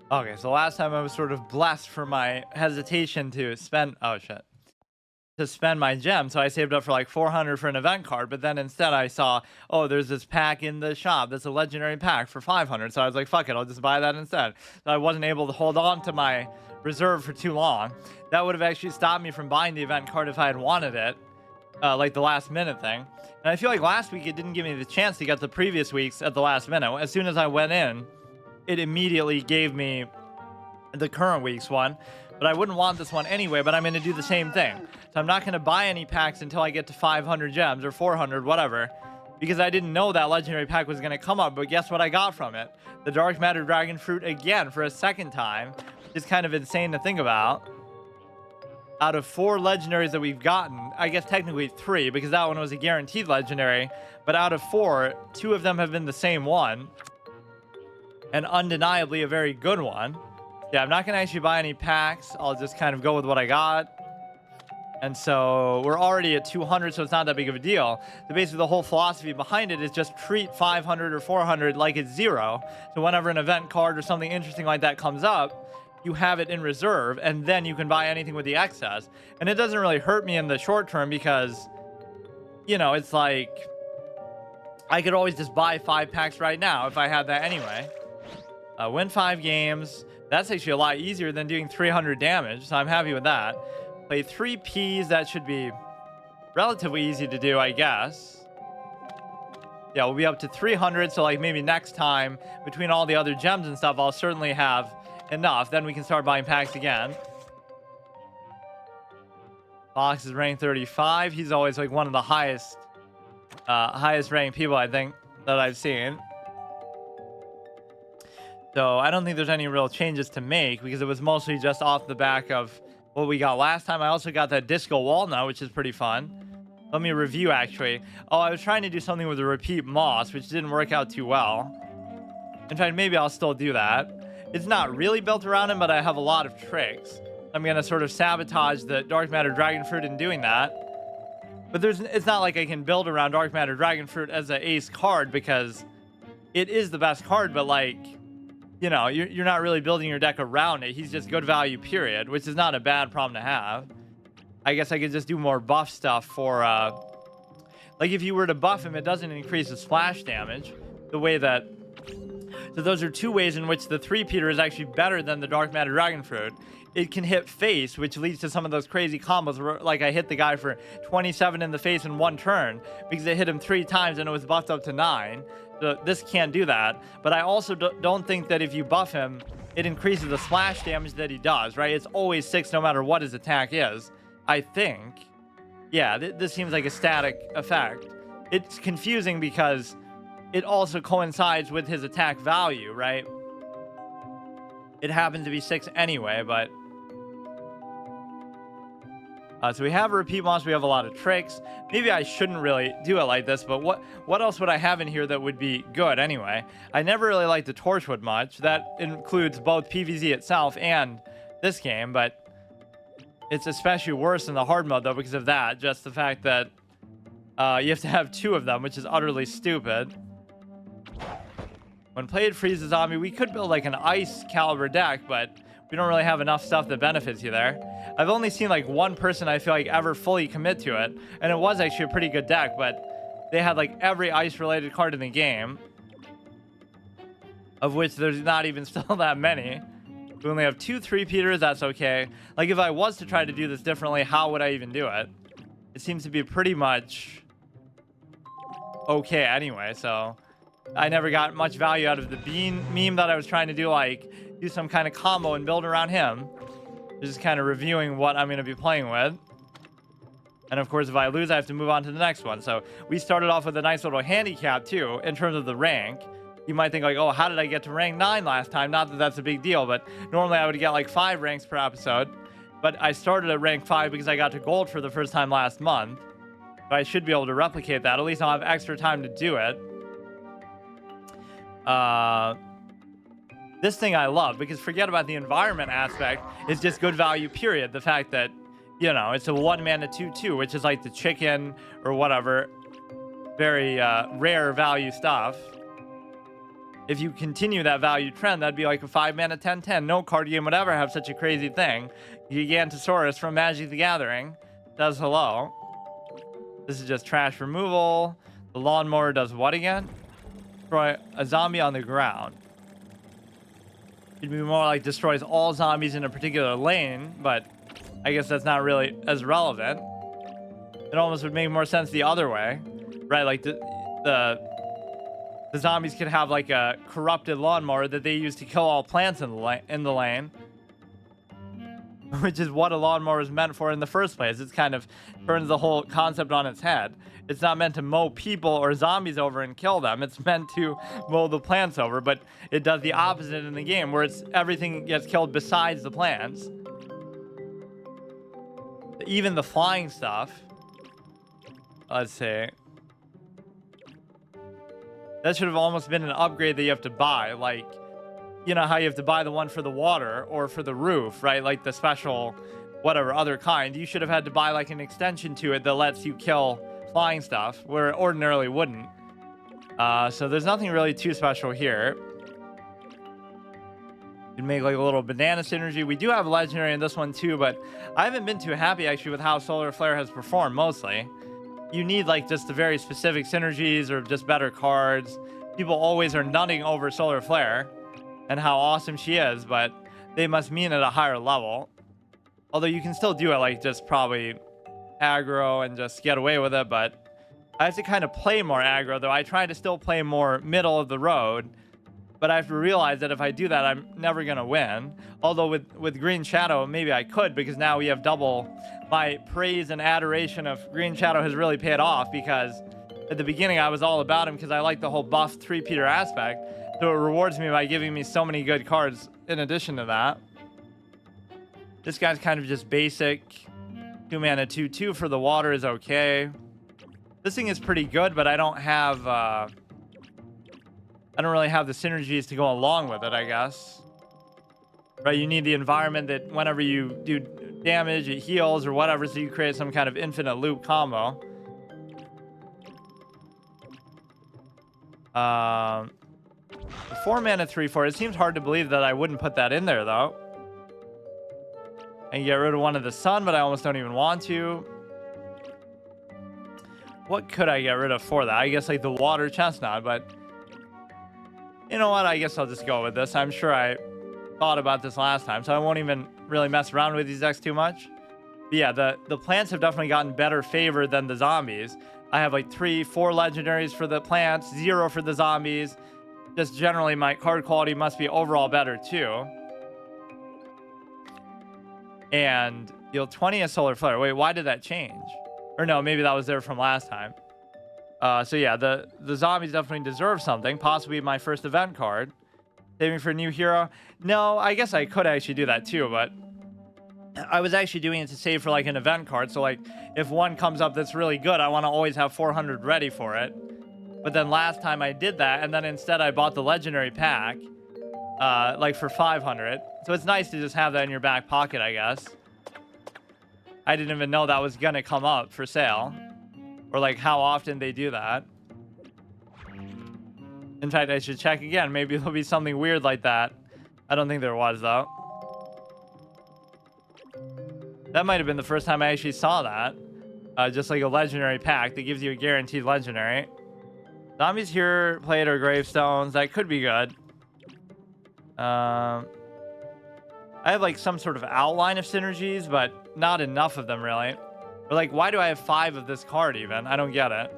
Okay, so last time I was sort of blessed for my hesitation to spend. Oh shit. To spend my gem, so I saved up for like 400 for an event card, but then instead I saw, oh, there's this pack in the shop that's a legendary pack for 500, so I was like, fuck it, I'll just buy that instead. So I wasn't able to hold on to my reserve for too long. That would have actually stopped me from buying the event card if I had wanted it, like the last minute thing. And I feel like last week it didn't give me the chance to get the previous weeks at the last minute. As soon as I went in, it immediately gave me the current week's one, but I wouldn't want this one anyway, but I'm going to do the same thing. So I'm not going to buy any packs until I get to 500 gems or 400, whatever, because I didn't know that legendary pack was going to come up. But guess what I got from it? The dark matter dragon fruit again for a second time. It's kind of insane to think about. Out of 4 legendaries that we've gotten, I guess technically 3, because that one was a guaranteed legendary, but out of 4, 2 of them have been the same one, and undeniably a very good one. Yeah, I'm not going to actually buy any packs. I'll just kind of go with what I got. And so we're already at 200, so it's not that big of a deal. So basically the whole philosophy behind it is just treat 500 or 400 like it's 0. So whenever an event card or something interesting like that comes up, you have it in reserve, and then you can buy anything with the excess. And it doesn't really hurt me in the short term because, you know, it's like I could always just buy 5 packs right now if I had that anyway. Win 5 games. That's actually a lot easier than doing 300 damage, so I'm happy with that. Play 3 Ps. That should be relatively easy to do, I guess. Yeah, we'll be up to 300, so like maybe next time, between all the other gems and stuff, I'll certainly have enough. Then we can start buying packs again. Fox is ranked 35. He's always like one of the highest ranked people, I think, that I've seen. So I don't think there's any real changes to make because it was mostly just off the back of what we got last time. I also got that disco walnut, which is pretty fun. Let me review, actually. Oh, I was trying to do something with the repeat moss, which didn't work out too well. In fact, maybe I'll still do that. It's not really built around him, but I have a lot of tricks. I'm going to sort of sabotage the dark matter dragon fruit in doing that. But it's not like I can build around dark matter dragon fruit as an ace card because it is the best card, but like, you know, you're not really building your deck around it. He's just good value, period, which is not a bad problem to have. I guess I could just do more buff stuff for, like if you were to buff him, it doesn't increase the splash damage the way that. So those are 2 ways in which the 3-peater is actually better than the dark matter dragon fruit. It can hit face, which leads to some of those crazy combos where, like, I hit the guy for 27 in the face in 1 turn because it hit him 3 times and it was buffed up to 9. So this can't do that. But I also don't think that if you buff him, it increases the splash damage that he does, right? It's always 6 no matter what his attack is, I think. Yeah, this seems like a static effect. It's confusing because it also coincides with his attack value, right? It happens to be 6 anyway, but so we have a repeat moss. We have a lot of tricks. Maybe I shouldn't really do it like this, but what else would I have in here that would be good anyway? I never really liked the Torchwood much. That includes both PvZ itself and this game, but it's especially worse in the hard mode though because of that. Just the fact that you have to have 2 of them, which is utterly stupid. When played freeze a zombie, we could build like an ice caliber deck, but we don't really have enough stuff that benefits you there. I've only seen like 1 person I feel like ever fully commit to it, and it was actually a pretty good deck, but they had like every ice related card in the game, of which there's not even still that many. We only have 2 3-peaters. That's okay. Like if I was to try to do this differently, how would I even do it? It seems to be pretty much okay anyway, so I never got much value out of the bean meme that I was trying to do, like do some kind of combo and build around him. Just kind of reviewing what I'm going to be playing with. And of course, if I lose, I have to move on to the next one. So we started off with a nice little handicap too, in terms of the rank. You might think like, oh, how did I get to rank 9 last time? Not that that's a big deal, but normally I would get like 5 ranks per episode. But I started at rank 5 because I got to gold for the first time last month. So I should be able to replicate that. At least I'll have extra time to do it. This thing I love because forget about the environment aspect. It's just good value, period. The fact that, you know, it's a 1-mana 2/2, which is like the chicken or whatever. Very rare value stuff. if you continue that value trend, that'd be like a 5-mana 10/10. No card game would ever have such a crazy thing. Gigantosaurus from Magic the Gathering does hello. This is just trash removal. The lawnmower does what again? Destroy a zombie on the ground. It'd be more like destroys all zombies in a particular lane, but I guess that's not really as relevant. It almost would make more sense the other way, right? Like the zombies could have like a corrupted lawnmower that they use to kill all plants in the lane, which is what a lawnmower is meant for in the first place. It's kind of turns the whole concept on its head. It's not meant to mow people or zombies over and kill them. It's meant to mow the plants over, but it does the opposite in the game, where everything gets killed besides the plants. Even the flying stuff. Let's see. That should have almost been an upgrade that you have to buy. Like, you know how you have to buy the one for the water or for the roof, right? Like the special, whatever, other kind. You should have had to buy like an extension to it that lets you kill flying stuff, where it ordinarily wouldn't. So there's nothing really too special here. You can make like a little banana synergy. We do have legendary in this one too, but I haven't been too happy actually with how Solar Flare has performed mostly. You need like just the very specific synergies or just better cards. People always are nutting over Solar Flare and how awesome she is, but they must mean at a higher level. Although you can still do it like just probably aggro and just get away with it, but I have to kind of play more aggro, though. I try to still play more middle of the road, but I have to realize that if I do that, I'm never going to win. Although with Green Shadow, maybe I could, because now we have double. My praise and adoration of Green Shadow has really paid off, because at the beginning I was all about him because I like the whole buff three-peater aspect, so it rewards me by giving me so many good cards in addition to that. This guy's kind of just basic. 2-mana 2/2 for the water is okay. This thing is pretty good, but I don't really have the synergies to go along with it, I guess. Right, you need the environment that whenever you do damage, it heals or whatever, so you create some kind of infinite loop combo. 4-mana 3/4. It seems hard to believe that I wouldn't put that in there, though. And get rid of one of the sun, but I almost don't even want to. What could I get rid of for that? I guess like the water chestnut, but you know what? I guess I'll just go with this. I'm sure I thought about this last time, so I won't even really mess around with these decks too much. But yeah, the plants have definitely gotten better favor than the zombies. I have like 3-4 legendaries for the plants, 0 for the zombies. Just generally, my card quality must be overall better too. And deal 20 a Solar Flare. Wait, why did that change? Or no, maybe that was there from last time. So yeah, the zombies definitely deserve something. Possibly my first event card. Saving for a new hero. No, I guess I could actually do that too, but I was actually doing it to save for like an event card. So like if one comes up that's really good, I want to always have 400 ready for it. But then last time I did that, and then instead I bought the legendary pack. Like for 500. So it's nice to just have that in your back pocket, I guess. I didn't even know that was gonna come up for sale, or like how often they do that. In fact, I should check again. Maybe there'll be something weird like that. I don't think there was, though. That might have been the first time I actually saw that. Just like a legendary pack that gives you a guaranteed legendary. Zombies here, plate or gravestones. That could be good. I have like some sort of outline of synergies, but not enough of them really. But like, why do I have 5 of this card even? I don't get it.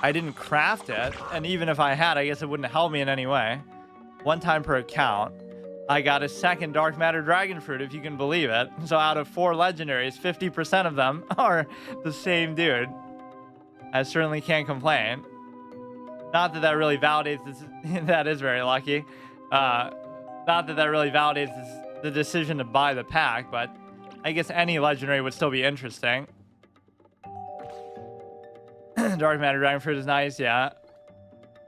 I didn't craft it, and even if I had, I guess it wouldn't help me in any way. 1 time per account. I got a second Dark Matter Dragon Fruit, if you can believe it. So out of 4 legendaries, 50% of them are the same dude. I certainly can't complain. Not that that really validates this. That is very lucky. Not that that really validates the decision to buy the pack, but I guess any legendary would still be interesting. Dark Matter Dragon Fruit is nice, yeah.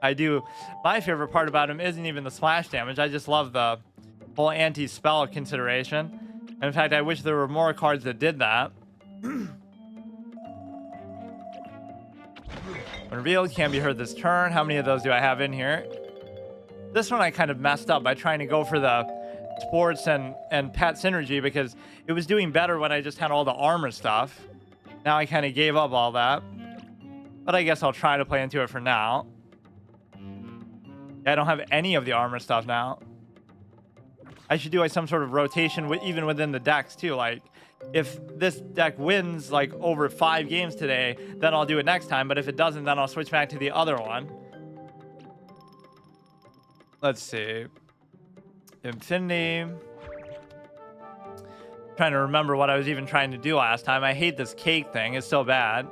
I do. My favorite part about him isn't even the splash damage. I just love the whole anti-spell consideration. And in fact, I wish there were more cards that did that. When revealed, can be heard this turn. How many of those do I have in here? This one I kind of messed up by trying to go for the sports and pet synergy because it was doing better when I just had all the armor stuff. Now I kind of gave up all that. But I guess I'll try to play into it for now. I don't have any of the armor stuff now. I should do like some sort of rotation even within the decks too. Like if this deck wins like over 5 games today, then I'll do it next time. But if it doesn't, then I'll switch back to the other one. Let's see. Infinity. Trying to remember what I was even trying to do last time. I hate this cake thing. It's so bad.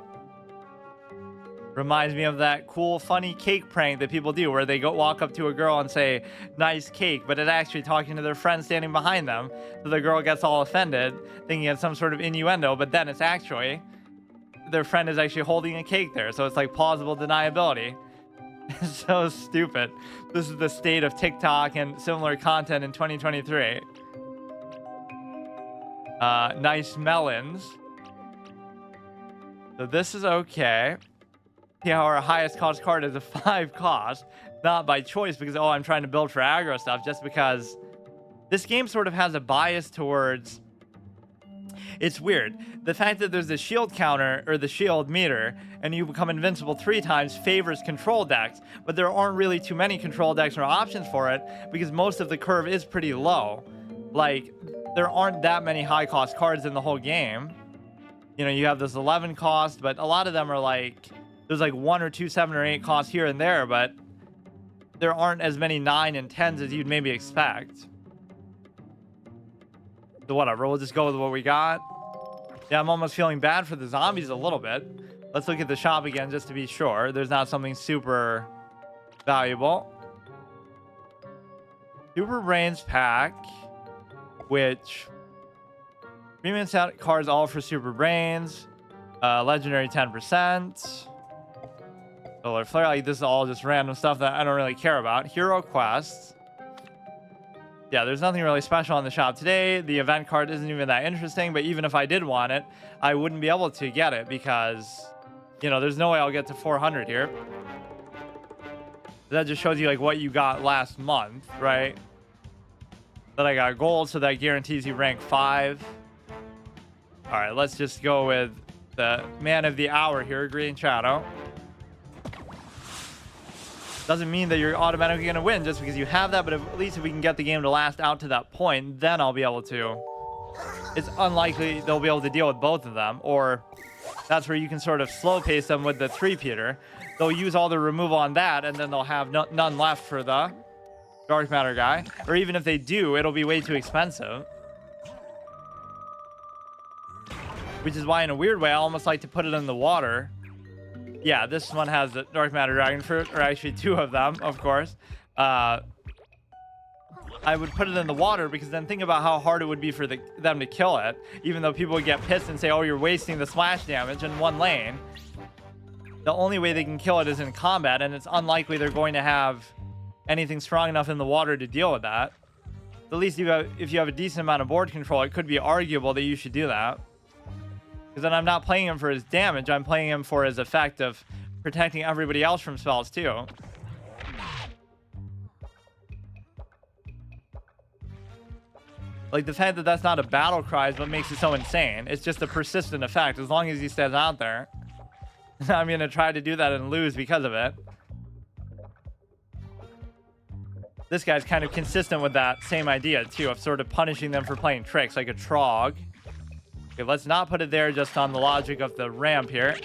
Reminds me of that cool, funny cake prank that people do where they walk up to a girl and say, nice cake, but it's actually talking to their friend standing behind them. So the girl gets all offended, thinking it's some sort of innuendo, but then it's actually, their friend is actually holding a cake there. So it's like plausible deniability. It's so stupid. This is the state of TikTok and similar content in 2023. Nice melons. So this is okay. See how our highest cost card is a 5 cost, not by choice because, oh, I'm trying to build for aggro stuff, just because this game sort of has a bias towards, it's weird. The fact that there's the shield counter or the shield meter and you become invincible 3 times favors control decks, but there aren't really too many control decks or options for it because most of the curve is pretty low. Like, there aren't that many high cost cards in the whole game. You know, you have this 11 cost, but a lot of them are like, there's like 1 or 2 7 or 8 costs here and there, but there aren't as many 9 and 10s as you'd maybe expect. So whatever, we'll just go with what we got. Yeah, I'm almost feeling bad for the zombies a little bit. Let's look at the shop again just to be sure there's not something super valuable. Super Brains pack, which premium set cards all for Super Brains. Legendary 10%. Solar Flare, like this is all just random stuff that I don't really care about. Hero quests. Yeah, there's nothing really special on the shop today. The event card isn't even that interesting, but even if I did want it, I wouldn't be able to get it because, you know, there's no way I'll get to 400 here. That just shows you like what you got last month, right? That I got gold, so that guarantees you rank 5. All right, let's just go with the man of the hour here, Green Shadow. Doesn't mean that you're automatically going to win just because you have that, but at least if we can get the game to last out to that point, then I'll be able to. It's unlikely they'll be able to deal with both of them, or that's where you can sort of slow pace them with the 3-peater. They'll use all the removal on that, and then they'll have none left for the dark matter guy. Or even if they do, it'll be way too expensive. Which is why, in a weird way, I almost like to put it in the water. Yeah, this one has the dark matter dragon fruit, or actually 2 of them, of course. I would put it in the water because then think about how hard it would be for them to kill it. Even though people would get pissed and say, oh, you're wasting the splash damage in 1 lane. The only way they can kill it is in combat, and it's unlikely they're going to have anything strong enough in the water to deal with that. At least if you have a decent amount of board control, it could be arguable that you should do that. Because then I'm not playing him for his damage, I'm playing him for his effect of protecting everybody else from spells too. Like, the fact that that's not a battle cry is what makes it so insane. It's just a persistent effect. As long as he stays out there, I'm going to try to do that and lose because of it. This guy's kind of consistent with that same idea too, of sort of punishing them for playing tricks, like a Trog. Okay, let's not put it there just on the logic of the ramp here.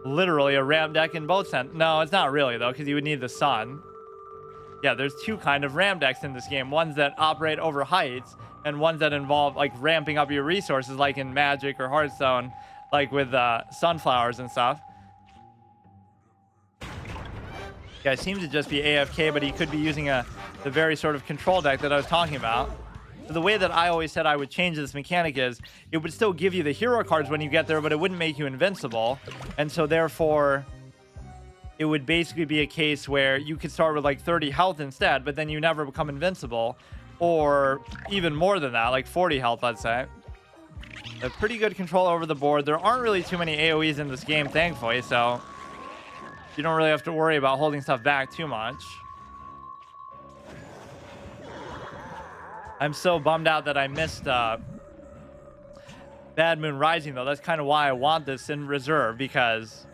Literally a ramp deck in both sense. No, it's not really though, because you would need the sun. Yeah, there's 2 kind of ramp decks in this game. Ones that operate over heights, and ones that involve like ramping up your resources, like in Magic or Hearthstone, like with sunflowers and stuff. Yeah, it seems to just be AFK, but he could be using the very sort of control deck that I was talking about. The way that I always said I would change this mechanic is it would still give you the hero cards when you get there, but it wouldn't make you invincible. And so therefore, it would basically be a case where you could start with like 30 health instead, but then you never become invincible. Or even more than that, like 40 health, let's say. A pretty good control over the board. There aren't really too many AoEs in this game, thankfully, so You don't really have to worry about holding stuff back too much. I'm so bummed out that I missed Bad Moon Rising, though. That's kind of why I want this in reserve, because,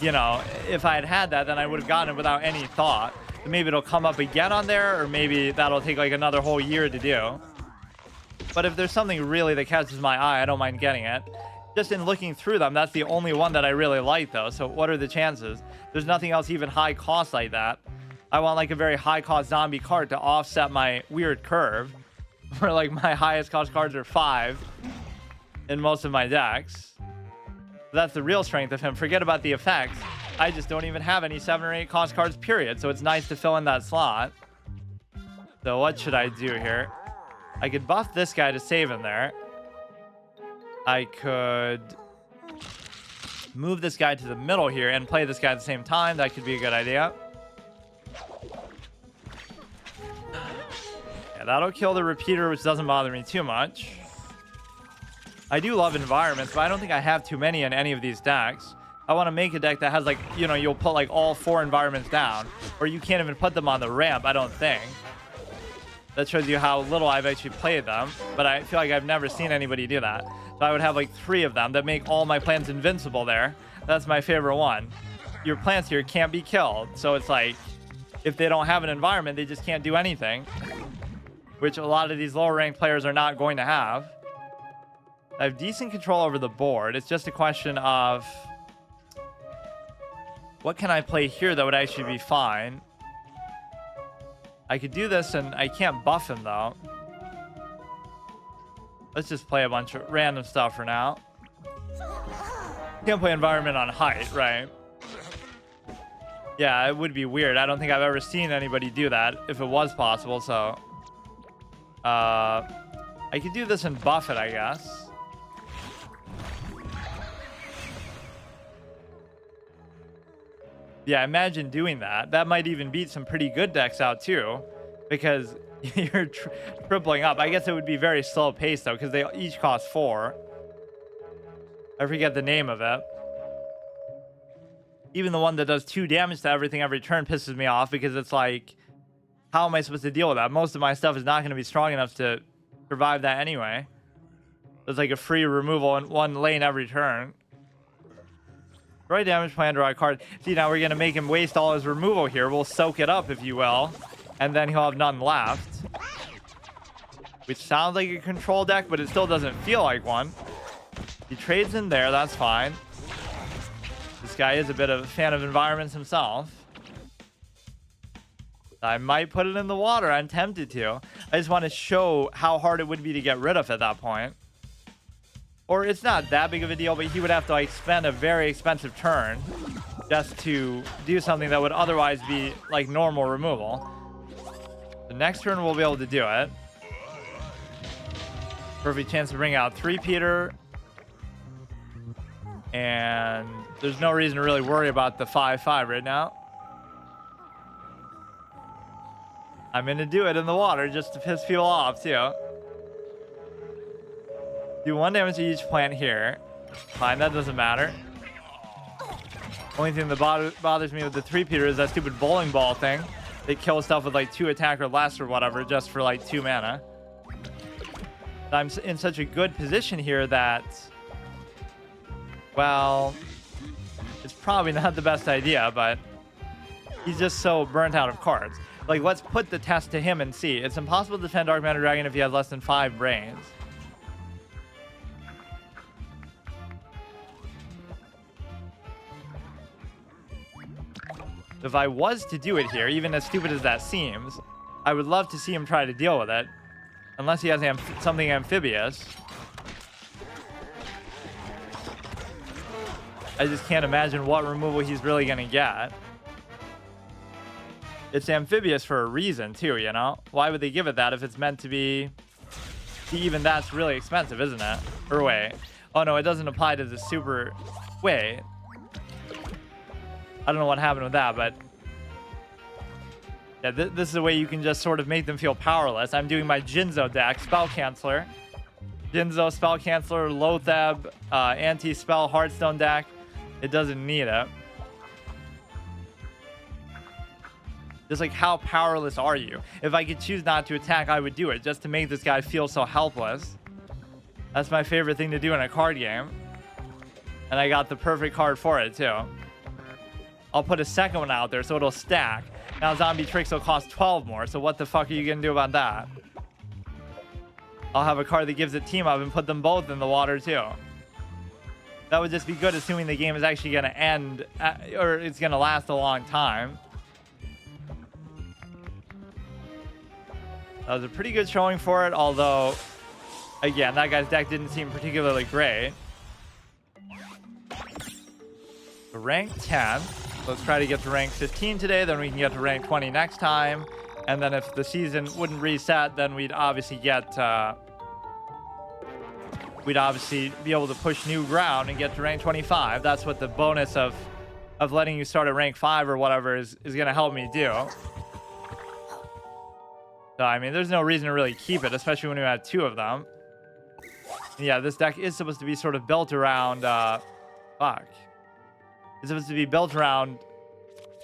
you know, if I had had that, then I would have gotten it without any thought. Maybe it'll come up again on there, or maybe that'll take like another whole year to do. But if there's something really that catches my eye, I don't mind getting it. Just in looking through them, that's the only one that I really like, though. So what are the chances? There's nothing else even high cost like that. I want like a very high cost zombie card to offset my weird curve, where like my highest cost cards are 5 in most of my decks. That's the real strength of him. Forget about the effects. I just don't even have any 7 or 8 cost cards, period. So it's nice to fill in that slot. So what should I do here? I could buff this guy to save him there. I could move this guy to the middle here and play this guy at the same time. That could be a good idea. Yeah, that'll kill the repeater, which doesn't bother me too much. I do love environments, but I don't think I have too many in any of these decks. I want to make a deck that has, like, you know, you'll put like all 4 environments down, or you can't even put them on the ramp, I don't think. That shows you how little I've actually played them, but I feel like I've never seen anybody do that. So I would have like 3 of them that make all my plants invincible there. That's my favorite one. Your plants here can't be killed, so it's like, if they don't have an environment, they just can't do anything, which a lot of these lower ranked players are not going to have. I have decent control over the board. It's just a question of what can I play here that would actually be fine. I could do this, and I can't buff him, though. Let's just play a bunch of random stuff for now. Can't play environment on height, right? Yeah, it would be weird. I don't think I've ever seen anybody do that, if it was possible, so... I could do this and buff it, I guess. Yeah, imagine doing that. That might even beat some pretty good decks out too, because you're tripling up. I guess it would be very slow paced though, because they each cost 4. I forget the name of it. Even the one that does 2 damage to everything every turn pisses me off, because it's like, how am I supposed to deal with that? Most of my stuff is not going to be strong enough to survive that anyway. There's like a free removal in 1 lane every turn. Right damage plan, draw a card. See, now we're going to make him waste all his removal here. We'll soak it up, if you will. And then he'll have none left. Which sounds like a control deck, but it still doesn't feel like one. He trades in there, that's fine. This guy is a bit of a fan of environments himself. I might put it in the water. I'm tempted to. I just want to show how hard it would be to get rid of at that point. Or it's not that big of a deal, but he would have to like spend a very expensive turn just to do something that would otherwise be like normal removal. The next turn we'll be able to do it. Perfect chance to bring out 3-peater. And there's no reason to really worry about the 5/5 right now. I'm going to do it in the water just to piss people off too. Do 1 damage to each plant here. Fine, that doesn't matter. Only thing that bothers me with the 3-peater is that stupid bowling ball thing. They kill stuff with like 2 attack or less or whatever just for like 2 mana. I'm in such a good position here that, well, it's probably not the best idea, but he's just so burnt out of cards. Like, let's put the test to him and see. It's impossible to defend Dark Matter Dragon if he has less than 5 brains. If I was to do it here, even as stupid as that seems, I would love to see him try to deal with it. Unless he has something amphibious. I just can't imagine what removal he's really going to get. It's amphibious for a reason, too, you know? Why would they give it that if it's meant to be... Even that's really expensive, isn't it? Or wait. Oh, no, it doesn't apply to the super... Wait. I don't know what happened with that, but... Yeah, this is a way you can just sort of make them feel powerless. I'm doing my Jinzo deck, Spell Canceller. Jinzo, Spell Canceller, Lotheb, Anti-Spell, Heartstone deck. It doesn't need it. Just like, how powerless are you? If I could choose not to attack, I would do it just to make this guy feel so helpless. That's my favorite thing to do in a card game. And I got the perfect card for it too. I'll put a second one out there so it'll stack. Now zombie tricks will cost 12 more, so what the fuck are you gonna do about that? I'll have a card that gives it team up and put them both in the water too. That would just be good, assuming the game is actually gonna end, or it's gonna last a long time. That was a pretty good showing for it, although, again, that guy's deck didn't seem particularly great. So rank 10. Let's try to get to rank 15 today, then we can get to rank 20 next time. And then if the season wouldn't reset, then we'd obviously get... we'd obviously be able to push new ground and get to rank 25. That's what the bonus of letting you start at rank 5 or whatever is going to help me do. So, I mean, there's no reason to really keep it, especially when we had 2 of them. And yeah, this deck is supposed to be sort of built around... fuck. It's supposed to be built around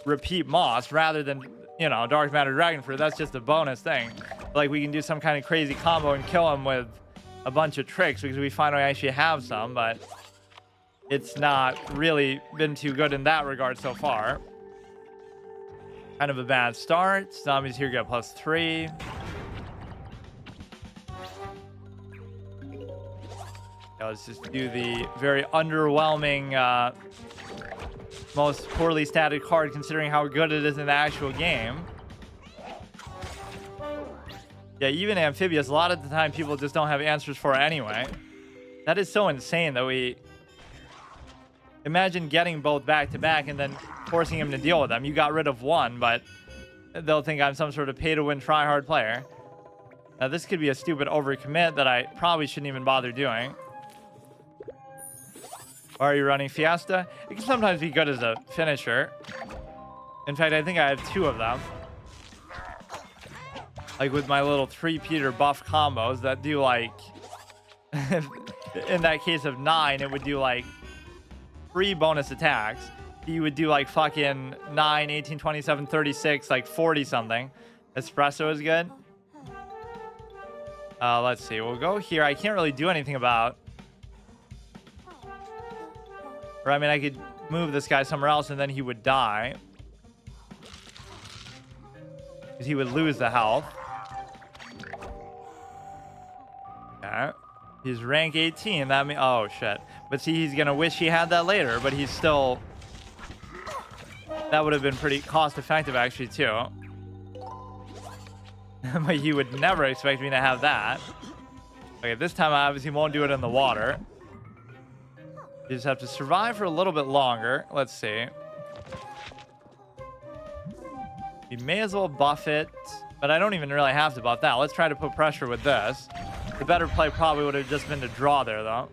repeat moss rather than, you know, dark matter dragon fruit. That's just a bonus thing. Like, we can do some kind of crazy combo and kill him with a bunch of tricks because we finally actually have some, but it's not really been too good in that regard so far. Kind of a bad start. Zombies here get +3. Yeah, let's just do the very underwhelming, most poorly statted card considering how good it is in the actual game. Yeah, even amphibious, a lot of the time people just don't have answers for it anyway. That is so insane that we... Imagine getting both back to back and then forcing him to deal with them. You got rid of one, but they'll think I'm some sort of pay-to-win try-hard player. Now, this could be a stupid overcommit that I probably shouldn't even bother doing. Are you running Fiesta? It can sometimes be good as a finisher. In fact, I think I have 2 of them. Like with my little 3-Peter buff combos that do like... in that case of 9, it would do like 3 bonus attacks. You would do like fucking 9, 18, 27, 36, like 40 something. Espresso is good. Let's see. We'll go here. I can't really do anything about... Or, I mean, I could move this guy somewhere else and then he would die. Because he would lose the health. Okay. He's rank 18. That means... Oh, shit. But see, he's going to wish he had that later, but he's still... That would have been pretty cost-effective, actually, too. But he would never expect me to have that. Okay, this time I obviously won't do it in the water. You just have to survive for a little bit longer. Let's see. We may as well buff it, but I don't even really have to buff that. Let's try to put pressure with this. The better play probably would have just been to draw there, though.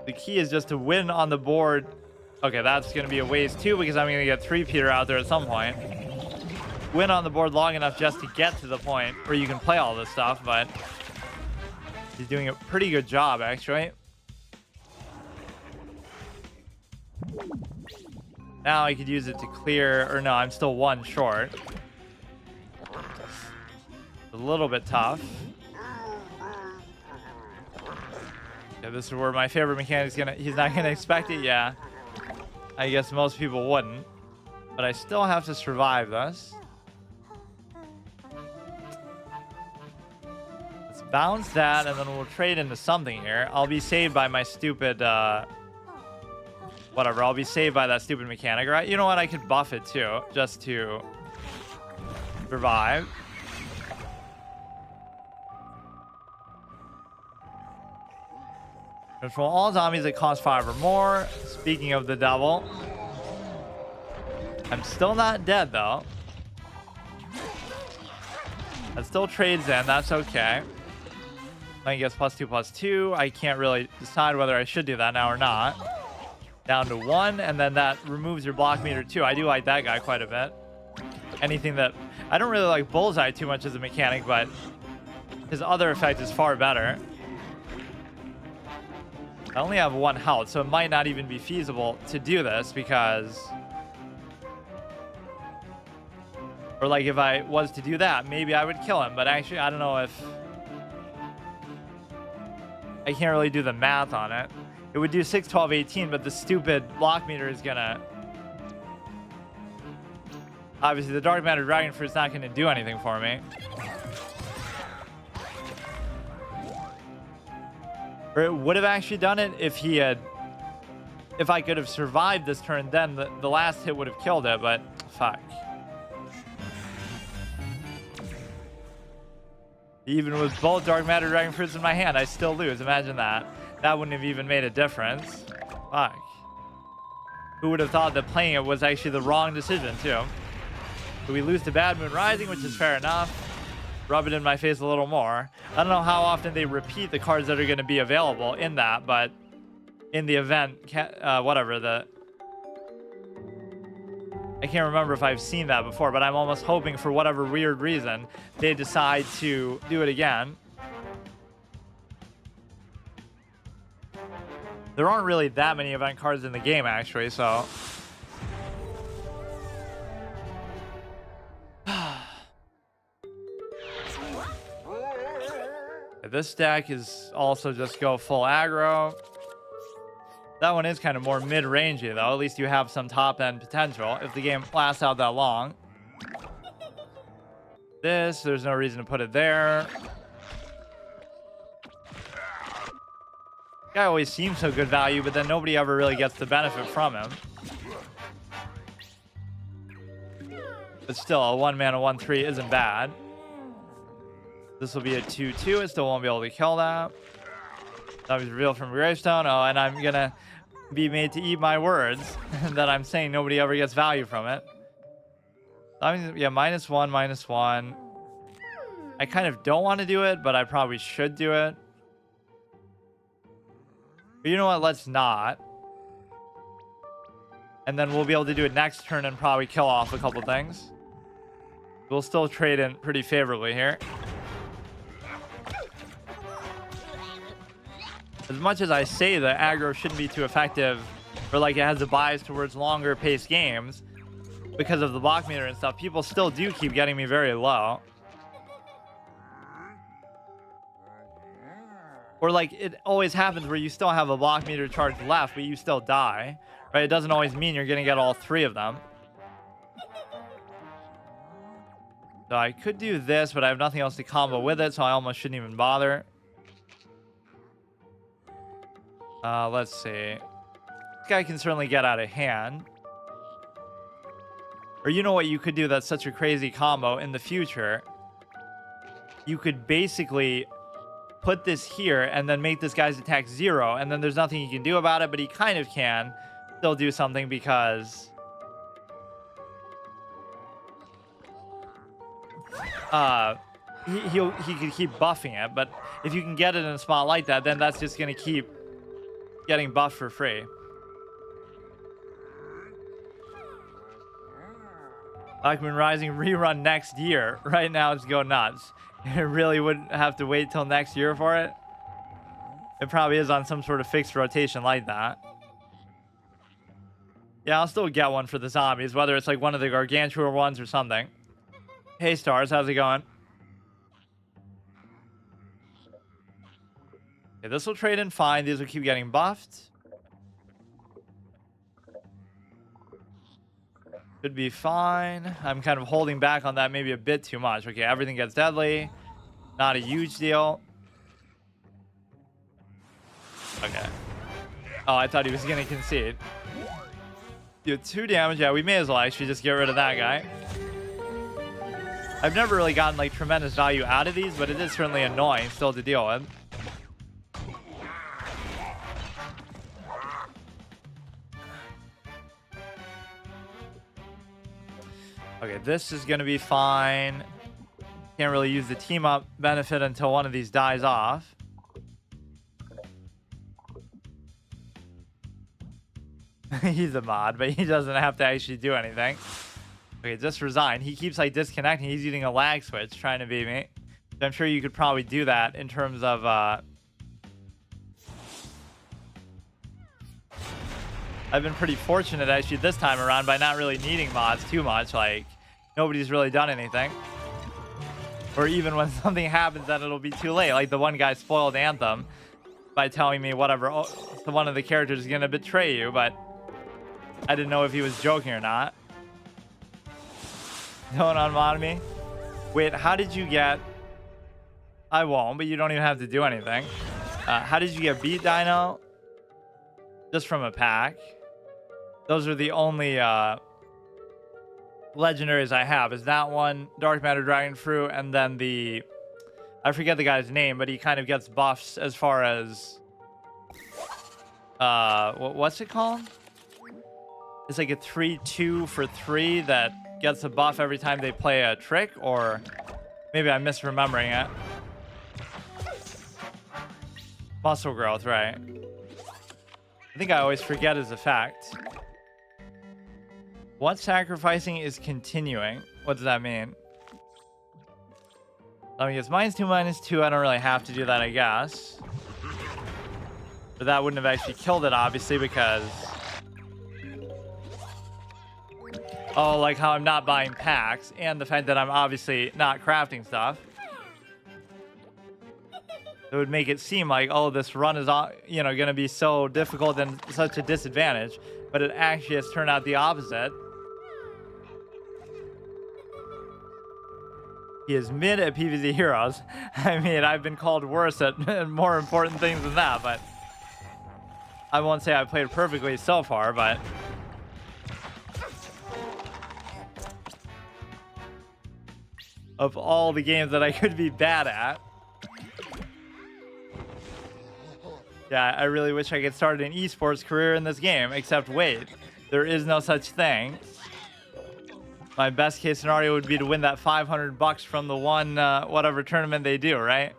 The key is just to win on the board. Okay, that's going to be a waste, too, because I'm going to get 3-Peter out there at some point. Win on the board long enough just to get to the point where you can play all this stuff, but... He's doing a pretty good job, actually. Now I could use it to clear... Or no, I'm still 1 short. A little bit tough. Yeah, this is where my favorite mechanic is gonna... He's not gonna expect it, yeah. I guess most people wouldn't. But I still have to survive this. Bounce that, and then we'll trade into something here. I'll be saved by my stupid, whatever. I'll be saved by that stupid mechanic, right? You know what? I could buff it, too, just to survive. Control all zombies that cost 5 or more. Speaking of the devil. I'm still not dead, though. That still trades in. That's okay. I guess +2/+2. I can't really decide whether I should do that now or not. Down to 1, and then that removes your block meter too. I do like that guy quite a bit. Anything that... I don't really like Bullseye too much as a mechanic, but his other effect is far better. I only have 1 health, so it might not even be feasible to do this because... Or like if I was to do that, maybe I would kill him. But actually, I don't know if... I can't really do the math on it. It would do 6, 12, 18, but the stupid block meter is gonna... Obviously, the Dark Matter Dragon Fruit's not gonna do anything for me. Or it would have actually done it if he had... If I could have survived this turn, then the last hit would have killed it, but fuck. Even with both Dark Matter Dragon Fruits in my hand, I still lose. Imagine that. That wouldn't have even made a difference. Fuck. Who would have thought that playing it was actually the wrong decision, too? So we lose to Bad Moon Rising, which is fair enough. Rub it in my face a little more. I don't know how often they repeat the cards that are going to be available in that, but in the event, whatever, I can't remember if I've seen that before, but I'm almost hoping for whatever weird reason they decide to do it again. There aren't really that many event cards in the game, actually, so... This deck is also just go full aggro. That one is kind of more mid-rangey, though. At least you have some top-end potential if the game lasts out that long. There's no reason to put it there. Guy always seems so good value, but then nobody ever really gets the benefit from him. But still, a 1-mana 1/3 isn't bad. This will be a 2/2. It still won't be able to kill that. That was revealed from Gravestone. Oh, and I'm gonna be made to eat my words that I'm saying nobody ever gets value from it. I mean, yeah, -1, -1. I kind of don't want to do it, but I probably should do it. But you know what? Let's not. And then we'll be able to do it next turn and probably kill off a couple things. We'll still trade in pretty favorably here. As much as I say that aggro shouldn't be too effective, or like it has a bias towards longer paced games because of the block meter and stuff, people still do keep getting me very low. Or like it always happens where you still have a block meter charge left, but you still die, right? It doesn't always mean you're gonna get all 3 of them. So I could do this, but I have nothing else to combo with it, so I almost shouldn't even bother. Let's see. This guy can certainly get out of hand. Or you know what you could do that's such a crazy combo in the future? You could basically put this here and then make this guy's attack 0, and then there's nothing you can do about it, but he kind of can still do something because... he could keep buffing it, but if you can get it in a spot like that, then that's just going to keep getting buffed for free. Black Moon Rising rerun next year. Right now it's go nuts. It really wouldn't have to wait till next year for it. It probably is on some sort of fixed rotation like that. Yeah, I'll still get one for the zombies, whether it's like one of the Gargantua ones or something. Hey Stars, how's it going? Okay, this will trade in fine. These will keep getting buffed. Should be fine. I'm kind of holding back on that maybe a bit too much. Okay, everything gets deadly. Not a huge deal. Okay. Oh, I thought he was going to concede. Do 2 damage. Yeah, we may as well actually just get rid of that guy. I've never really gotten like tremendous value out of these, but it is certainly annoying still to deal with. Okay, this is going to be fine. Can't really use the team up benefit until one of these dies off. He's a mod, but he doesn't have to actually do anything. Okay, just resign. He keeps like disconnecting. He's using a lag switch trying to beat me. So I'm sure you could probably do that in terms of I've been pretty fortunate actually this time around by not really needing mods too much. Like, nobody's really done anything. Or even when something happens, then it'll be too late. Like the one guy spoiled Anthem by telling me whatever, oh, so one of the characters is gonna betray you, but I didn't know if he was joking or not. Don't unmod me. Wait, how did you get... I won't, but you don't even have to do anything. How did you get Beat Dino? Just from a pack. Those are the only legendaries I have. Is that one, Dark Matter Dragon Fruit, and then the... I forget the guy's name, but he kind of gets buffs as far as... what's it called? It's like a 3-2 for 3 that gets a buff every time they play a trick, or maybe I'm misremembering it. Muscle growth, right? I think I always forget his effect. What sacrificing is continuing? What does that mean? I mean, it's -2/-2. I don't really have to do that, I guess. But that wouldn't have actually killed it, obviously, because... Oh, like how I'm not buying packs, and the fact that I'm obviously not crafting stuff. It would make it seem like, oh, this run is, you know, going to be so difficult and such a disadvantage, but it actually has turned out the opposite. He is mid at PvZ Heroes. I mean, I've been called worse at more important things than that, but I won't say I played perfectly so far, but of all the games that I could be bad at. Yeah, I really wish I could start an esports career in this game, except wait, there is no such thing. My best case scenario would be to win that $500 from the one, whatever tournament they do, right?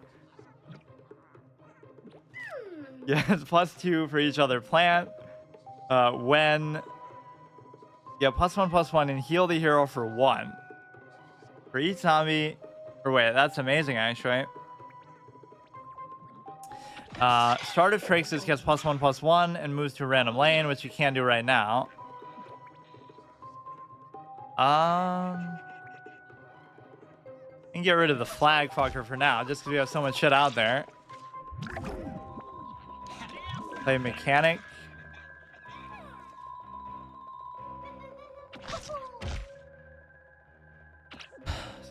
Yeah, it's +2 for each other plant. Yeah, +1/+1 and heal the hero for 1. For each zombie, or wait, that's amazing actually. Start of tricks is gets +1/+1 and moves to a random lane, which you can do right now. And get rid of the flag fucker for now, just because we have so much shit out there. Play mechanic.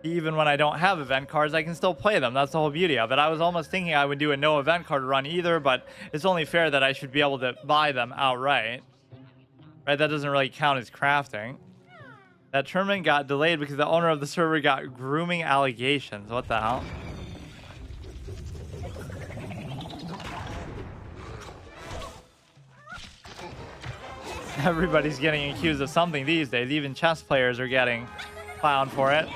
Even when I don't have event cards, I can still play them. That's the whole beauty of it. I was almost thinking I would do a no event card run either, but it's only fair that I should be able to buy them outright. Right? That doesn't really count as crafting. That tournament got delayed because the owner of the server got grooming allegations. What the hell? Everybody's getting accused of something these days. Even chess players are getting clowned for it.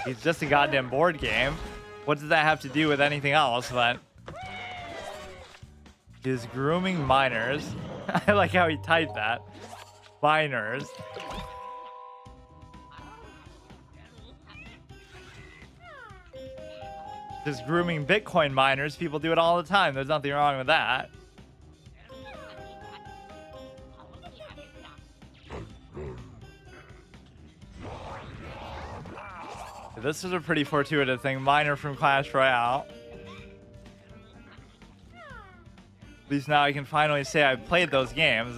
It's just a goddamn board game. What does that have to do with anything else? But he's grooming minors. I like how he typed that. Minors. Just grooming Bitcoin miners. People do it all the time. There's nothing wrong with that. This is a pretty fortuitous thing. Miner from Clash Royale. At least now I can finally say I've played those games.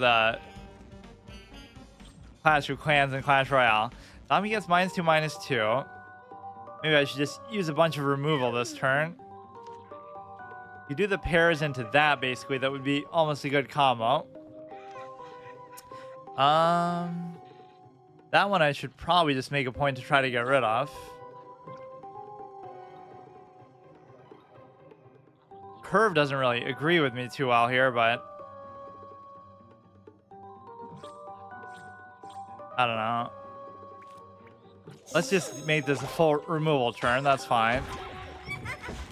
Clash of Clans and Clash Royale. Zombie gets -2/-2. Maybe I should just use a bunch of removal this turn. You do the pairs into that, basically. That would be almost a good combo. That one I should probably just make a point to try to get rid of. Curve doesn't really agree with me too well here, but I don't know. Let's just make this a full removal turn. That's fine.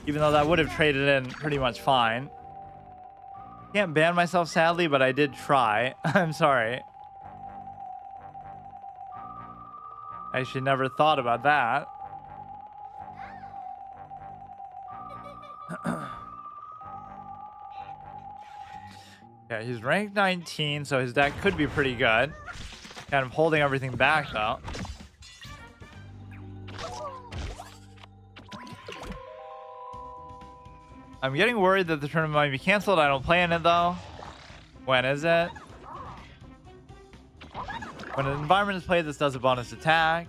Even though that would have traded in pretty much fine. Can't ban myself, sadly, but I did try. I'm sorry. I actually never thought about that. Yeah, he's ranked 19, so his deck could be pretty good. Kind of holding everything back, though. I'm getting worried that the tournament might be canceled. I don't play in it, though. When is it? When an environment is played, this does a bonus attack.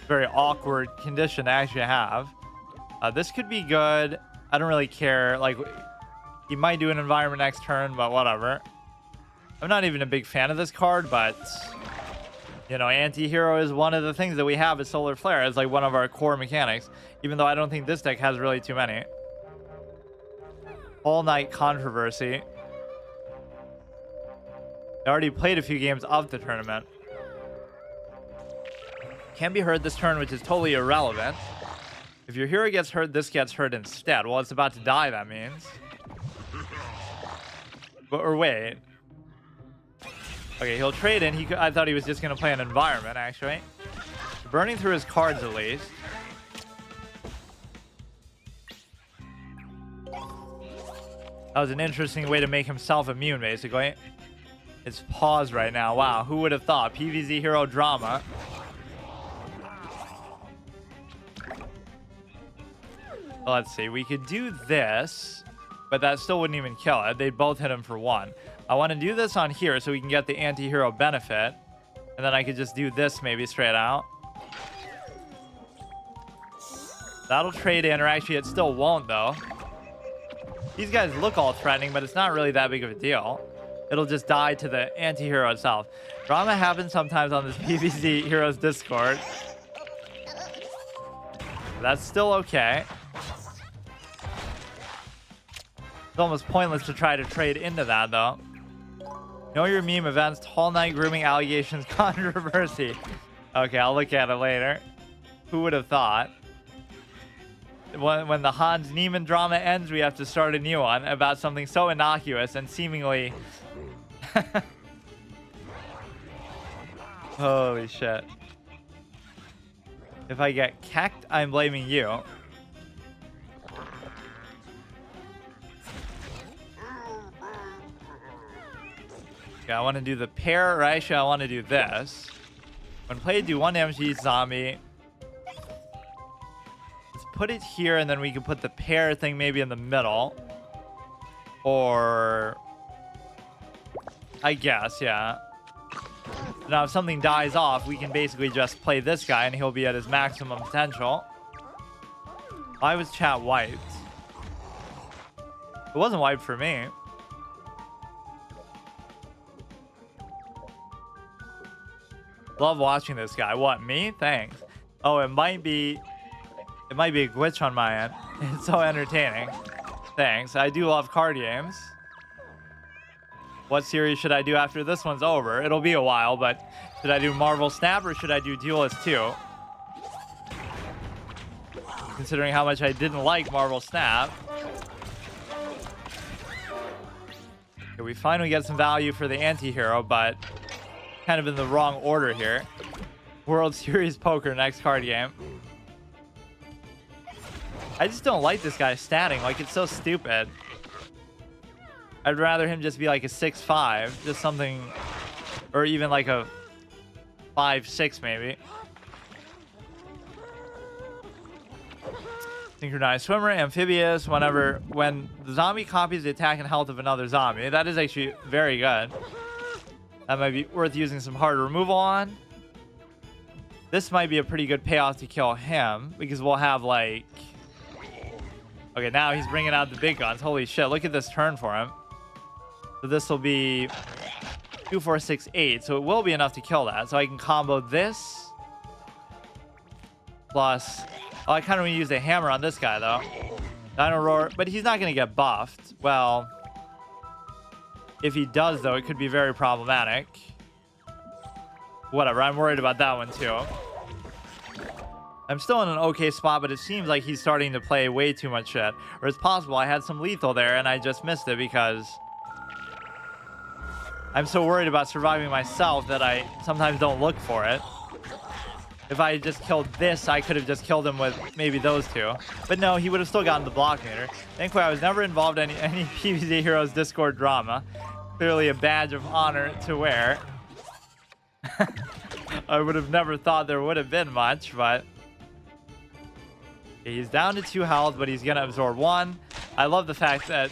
Very awkward condition to actually have. This could be good. I don't really care. Like, he might do an environment next turn, but whatever. I'm not even a big fan of this card, but... You know, anti-hero is one of the things that we have as Solar Flare. It's like one of our core mechanics. Even though I don't think this deck has really too many. All Night Controversy. I already played a few games of the tournament. Can be hurt this turn, which is totally irrelevant. If your hero gets hurt, this gets hurt instead. Well, it's about to die, that means. But, or wait. Okay, he'll trade in. I thought he was just going to play an environment, actually. Burning through his cards, at least. That was an interesting way to make himself immune, basically. It's paused right now. Wow, who would have thought? PvZ hero drama. Let's see. We could do this, but that still wouldn't even kill it. They'd both hit him for 1. I want to do this on here so we can get the anti-hero benefit. And then I could just do this maybe straight out. That'll trade in, or actually it still won't, though. These guys look all threatening, but it's not really that big of a deal. It'll just die to the anti-hero itself. Drama happens sometimes on this PvZ Heroes Discord. That's still okay. It's almost pointless to try to trade into that, though. Know your meme events, Tall Night Grooming Allegations Controversy. Okay, I'll look at it later. Who would have thought? When the Hans Niemann drama ends, we have to start a new one about something so innocuous and seemingly... Holy shit. If I get kecked, I'm blaming you. Yeah, I want to do the pair, or actually I want to do this. When played, do 1 damage to each zombie. Let's put it here, and then we can put the pair thing maybe in the middle. Or... I guess, yeah. Now, if something dies off, we can basically just play this guy, and he'll be at his maximum potential. Why was chat wiped? It wasn't wiped for me. Love watching this guy. What, me? Thanks. Oh, it might be a glitch on my end. It's so entertaining. Thanks. I do love card games. What series should I do after this one's over? It'll be a while, but should I do Marvel Snap or should I do Duelist 2? Considering how much I didn't like Marvel Snap. Okay, we finally get some value for the anti-hero, but kind of in the wrong order here. World Series Poker, next card game. I just don't like this guy statting. Like, it's so stupid. I'd rather him just be like a 6'5", just something, or even like a 5'6" maybe. Synchronized Swimmer, Amphibious, when the zombie copies the attack and health of another zombie. That is actually very good. That might be worth using some hard removal on. This might be a pretty good payoff to kill him, because we'll have like... Okay, now he's bringing out the big guns. Holy shit, look at this turn for him. So this will be 2, 4, 6, 8. So it will be enough to kill that. So I can combo this. Plus... Oh, I kind of want to use a hammer on this guy, though. Dino Roar. But he's not going to get buffed. Well... If he does, though, it could be very problematic. Whatever, I'm worried about that one, too. I'm still in an okay spot, but it seems like he's starting to play way too much shit. Or it's possible I had some lethal there, and I just missed it because... I'm so worried about surviving myself that I sometimes don't look for it. If I had just killed this, I could have just killed him with maybe those two. But no, he would have still gotten the block meter. Thankfully, I was never involved in any PvZ Heroes Discord drama. Clearly a badge of honor to wear. I would have never thought there would have been much, but he's down to 2 health, but he's gonna absorb 1. I love the fact that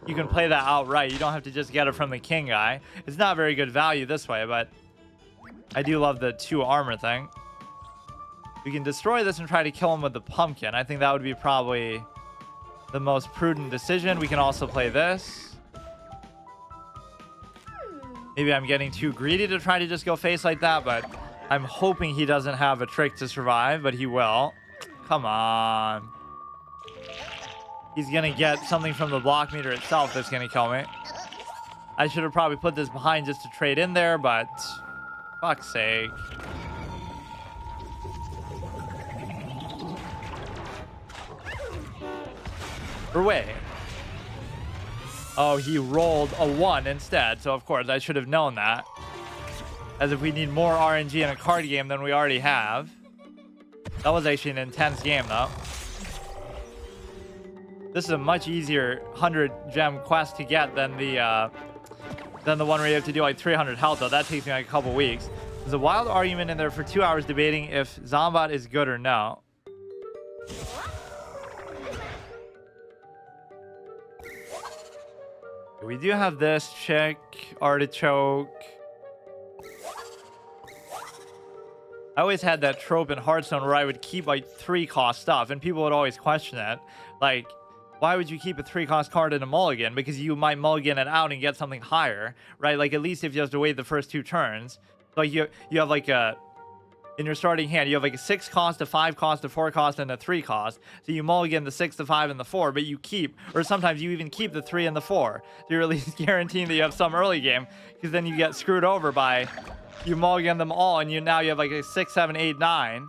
you can play that outright. You don't have to just get it from the king guy. It's not very good value this way, but I do love the 2 armor thing. We can destroy this and try to kill him with the pumpkin. I think that would be probably the most prudent decision. We can also play this. Maybe I'm getting too greedy to try to just go face like that, but I'm hoping he doesn't have a trick to survive, but he will. Come on. He's going to get something from the block meter itself that's going to kill me. I should have probably put this behind just to trade in there, but fuck's sake. Or wait. Oh, he rolled a 1 instead. So, of course, I should have known that. As if we need more RNG in a card game than we already have. That was actually an intense game, though. This is a much easier 100 gem quest to get than the one where you have to do like 300 health, though. That takes me like a couple weeks. There's a wild argument in there for 2 hours debating if Zombot is good or no. We do have this chick, artichoke. I always had that trope in Hearthstone where I would keep like 3-cost stuff, and people would always question it. Like, why would you keep a 3-cost card in a mulligan? Because you might mulligan it out and get something higher, right? Like, at least if you have to wait the first 2 turns. Like, you have like a... In your starting hand, you have like a 6-cost, a 5-cost, a 4-cost, and a 3-cost. So you mulligan the 6, the 5, and the 4, but you keep, or sometimes you even keep the 3 and the 4. So you're at least guaranteeing that you have some early game, because then you get screwed over by, you mulligan them all, and now you have like a 6, 7, 8, 9.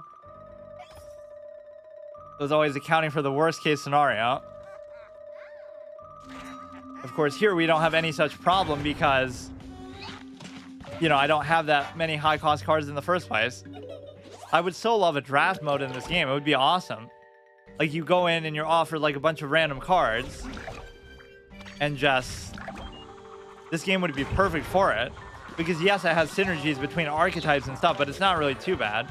So it's always accounting for the worst case scenario. Of course, here we don't have any such problem because, you know, I don't have that many high-cost cards in the first place. I would so love a draft mode in this game. It would be awesome. Like, you go in and you're offered like a bunch of random cards and just... This game would be perfect for it. Because yes, it has synergies between archetypes and stuff, but it's not really too bad.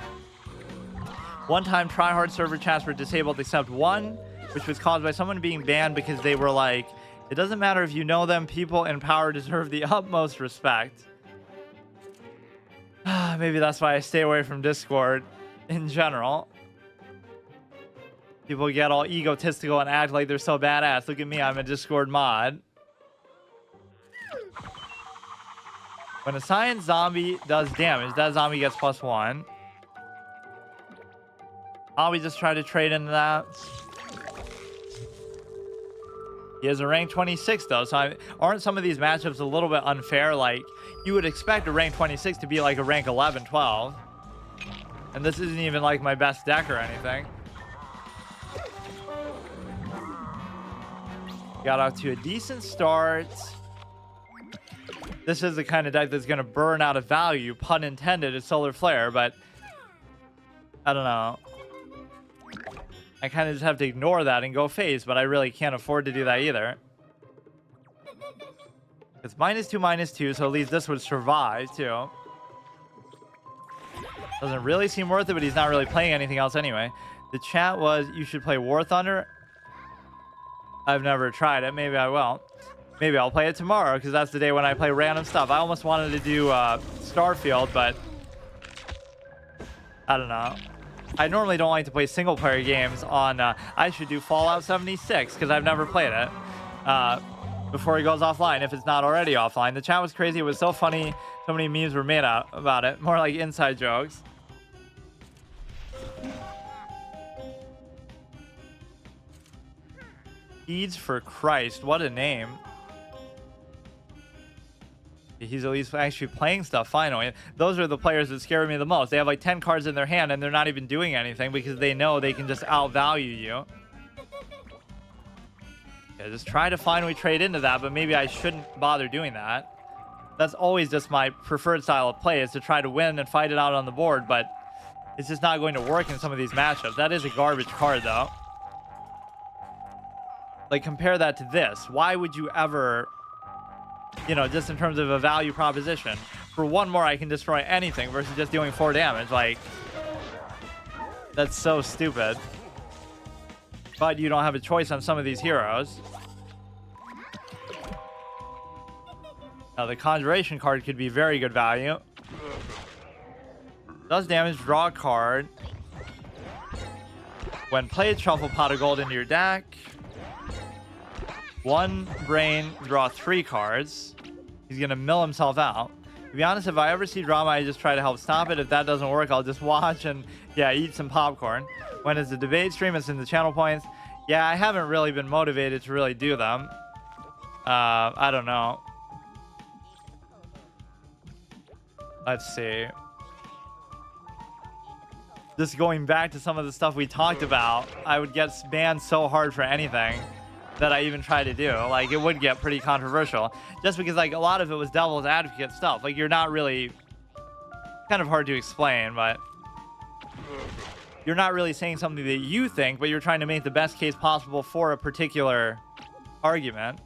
One time, tryhard server chats were disabled except one, which was caused by someone being banned because they were like, it doesn't matter if you know them, people in power deserve the utmost respect. Maybe that's why I stay away from Discord in general. People get all egotistical and act like they're so badass. Look at me, I'm a Discord mod. When a science zombie does damage, that zombie gets +1. I'll just try to trade into that. He has a rank 26 though, so aren't some of these matchups a little bit unfair? Like, you would expect a rank 26 to be like a rank 11, 12. And this isn't even like my best deck or anything. Got off to a decent start. This is the kind of deck that's going to burn out of value, pun intended, at Solar Flare, but I don't know. I kind of just have to ignore that and go face, but I really can't afford to do that either. It's -2, so at least this would survive, too. Doesn't really seem worth it, but he's not really playing anything else anyway. The chat was, you should play War Thunder. I've never tried it. Maybe I will. Maybe I'll play it tomorrow, because that's the day when I play random stuff. I almost wanted to do Starfield, but I don't know. I normally don't like to play single-player games on... I should do Fallout 76, because I've never played it. Before he goes offline, if it's not already offline. The chat was crazy. It was so funny. So many memes were made out about it. More like inside jokes. Deeds for Christ. What a name. He's at least actually playing stuff finally. Those are the players that scare me the most. They have like 10 cards in their hand and they're not even doing anything because they know they can just outvalue you. Yeah, just try to finally trade into that, but maybe I shouldn't bother doing that. That's always just my preferred style of play, is to try to win and fight it out on the board, but it's just not going to work in some of these matchups. That is a garbage card, though. Like, compare that to this. Why would you ever You know, just in terms of a value proposition. For one more, I can destroy anything versus just doing 4 damage. Like, that's so stupid. But you don't have a choice on some of these heroes. Now, the Conjuration card could be very good value. Does damage, draw a card. When played, shuffle pot of gold into your deck. 1 brain, draw 3 cards. He's going to mill himself out. To be honest, if I ever see drama, I just try to help stop it. If that doesn't work, I'll just watch and, yeah, eat some popcorn. When it's a debate stream, it's in the channel points. Yeah, I haven't really been motivated to really do them. I don't know. Let's see. Just going back to some of the stuff we talked about, I would get banned so hard for anything that I even try to do. Like, it would get pretty controversial. Just because, like, a lot of it was devil's advocate stuff. Like, you're not really... Kind of hard to explain, but... You're not really saying something that you think, but you're trying to make the best case possible for a particular argument.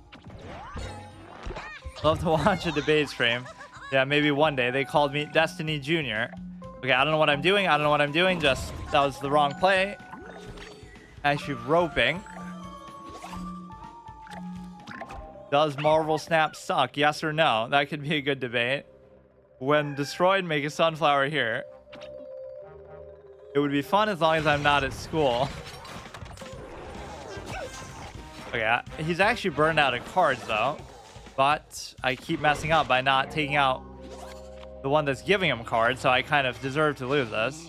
Love to watch a debate stream. Yeah, maybe one day. They called me Destiny Jr. Okay, I don't know what I'm doing. I don't know what I'm doing. Just, that was the wrong play. Actually, roping. Does Marvel Snap suck? Yes or no? That could be a good debate. When destroyed, make a sunflower here. It would be fun as long as I'm not at school. Okay, he's actually burned out of cards, though. But I keep messing up by not taking out the one that's giving him cards, so I kind of deserve to lose this.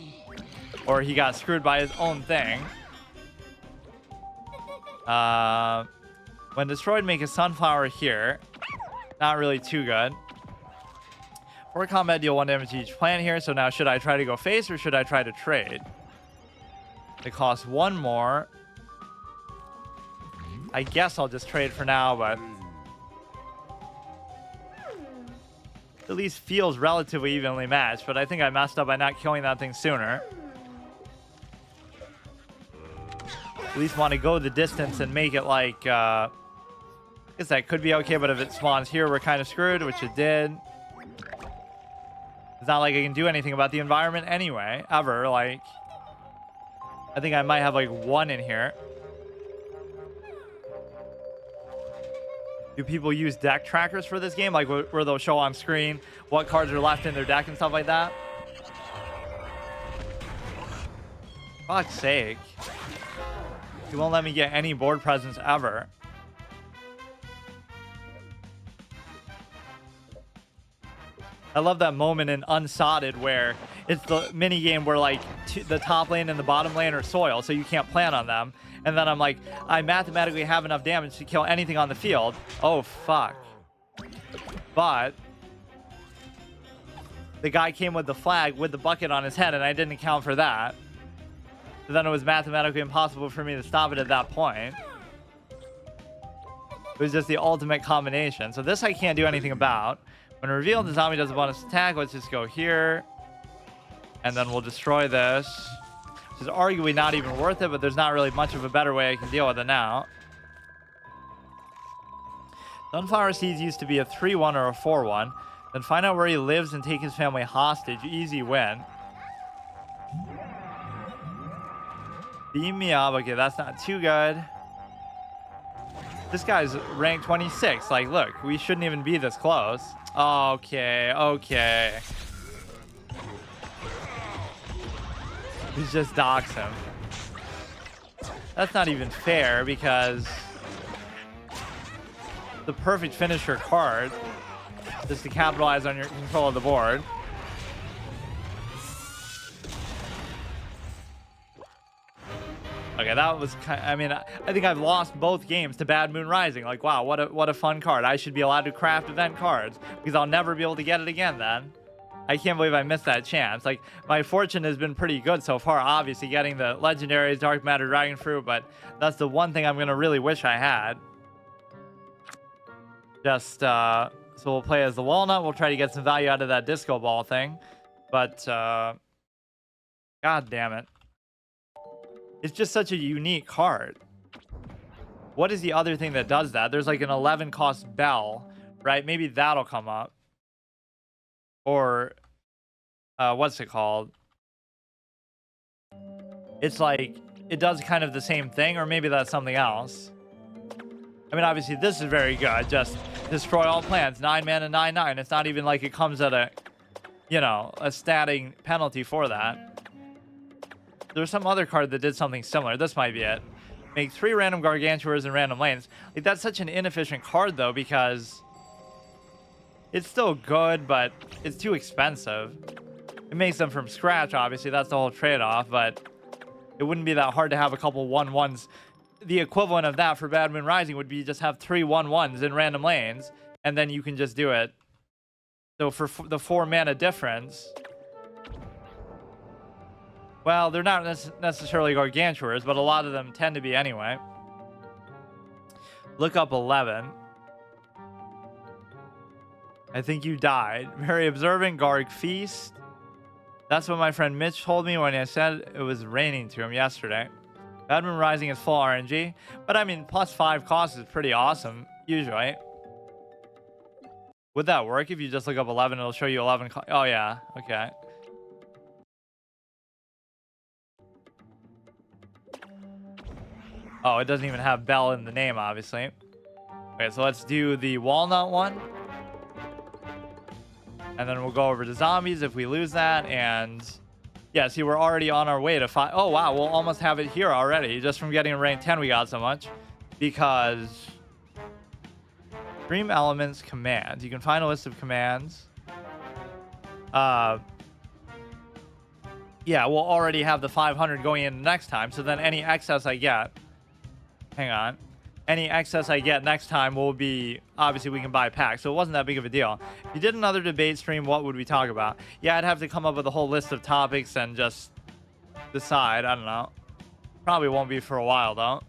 Or he got screwed by his own thing. When destroyed, make a sunflower here. Not really too good. For combat, deal 1 damage to each plant here. So now, should I try to go face or should I try to trade? It costs 1 more. I guess I'll just trade for now, but... At least feels relatively evenly matched, but I think I messed up by not killing that thing sooner. At least want to go the distance and make it like... I guess that could be okay, but if it spawns here, we're kind of screwed, which it did. It's not like I can do anything about the environment anyway, ever. Like, I think I might have like 1 in here. Do people use deck trackers for this game? Like, where they'll show on screen what cards are left in their deck and stuff like that? Fuck's sake. You won't let me get any board presence ever. I love that moment in Unsodded where it's the mini game where like the top lane and the bottom lane are soil, so you can't plan on them. And then I'm like, I mathematically have enough damage to kill anything on the field. Oh, fuck. But the guy came with the flag with the bucket on his head, and I didn't account for that. So then it was mathematically impossible for me to stop it at that point. It was just the ultimate combination. So this I can't do anything about. When revealed, the zombie does a bonus attack. Let's just go here. And then we'll destroy this. Which is arguably not even worth it, but there's not really much of a better way I can deal with it now. Sunflower Seeds used to be a 3-1 or a 4-1. Then find out where he lives and take his family hostage. Easy win. Beam me up. Okay, that's not too good. This guy's rank 26. Like, look, we shouldn't even be this close. Okay, okay. He's just dox him. That's not even fair because the perfect finisher card just to capitalize on your control of the board. Okay, that was kind of, I mean, I think I've lost both games to Bad Moon Rising. Like, wow, what a fun card. I should be allowed to craft event cards because I'll never be able to get it again then. I can't believe I missed that chance. Like, my fortune has been pretty good so far, obviously, getting the legendaries, Dark Matter, Dragon Fruit, but that's the one thing I'm going to really wish I had. Just, so we'll play as the Walnut. We'll try to get some value out of that disco ball thing. But, god damn it. It's just such a unique card. What is the other thing that does that? There's like an 11 cost bell right? Maybe that'll come up. Or what's it called? It's like it does kind of the same thing, or maybe that's something else. I mean, obviously this is very good. Just destroy all plants, 9 mana, 9/9. It's not even like it comes at a, you know, a statting penalty for that. There's some other card that did something similar. This might be it. Make 3 random gargantuars in random lanes. Like, that's such an inefficient card though, because it's still good, but it's too expensive. It makes them from scratch, obviously. That's the whole trade-off, but it wouldn't be that hard to have a couple 1/1s. The equivalent of that for Bad Moon Rising would be just have 3 1/1s in random lanes, and then you can just do it. So for the 4 mana difference, well, they're not necessarily gargantuars, but a lot of them tend to be anyway. Look up 11. I think you died. Very observant. Garg Feast. That's what my friend Mitch told me when I said it was raining to him yesterday. Bad Moon Rising is full RNG, but I mean, +5 cost is pretty awesome, usually. Would that work if you just look up 11? It'll show you 11. Oh, yeah. Okay. Oh, it doesn't even have Bell in the name, obviously. Okay, so let's do the Walnut one. And then we'll go over to zombies if we lose that. And yeah, see, we're already on our way to 5. Oh, wow. We'll almost have it here already. Just from getting a rank 10, we got so much. Because Dream Elements commands. You can find a list of commands. Yeah, we'll already have the 500 going in next time. So then any excess I get... Hang on. Any excess I get next time will be... Obviously, we can buy packs. So it wasn't that big of a deal. If you did another debate stream, what would we talk about? Yeah, I'd have to come up with a whole list of topics and just decide. I don't know. Probably won't be for a while, though.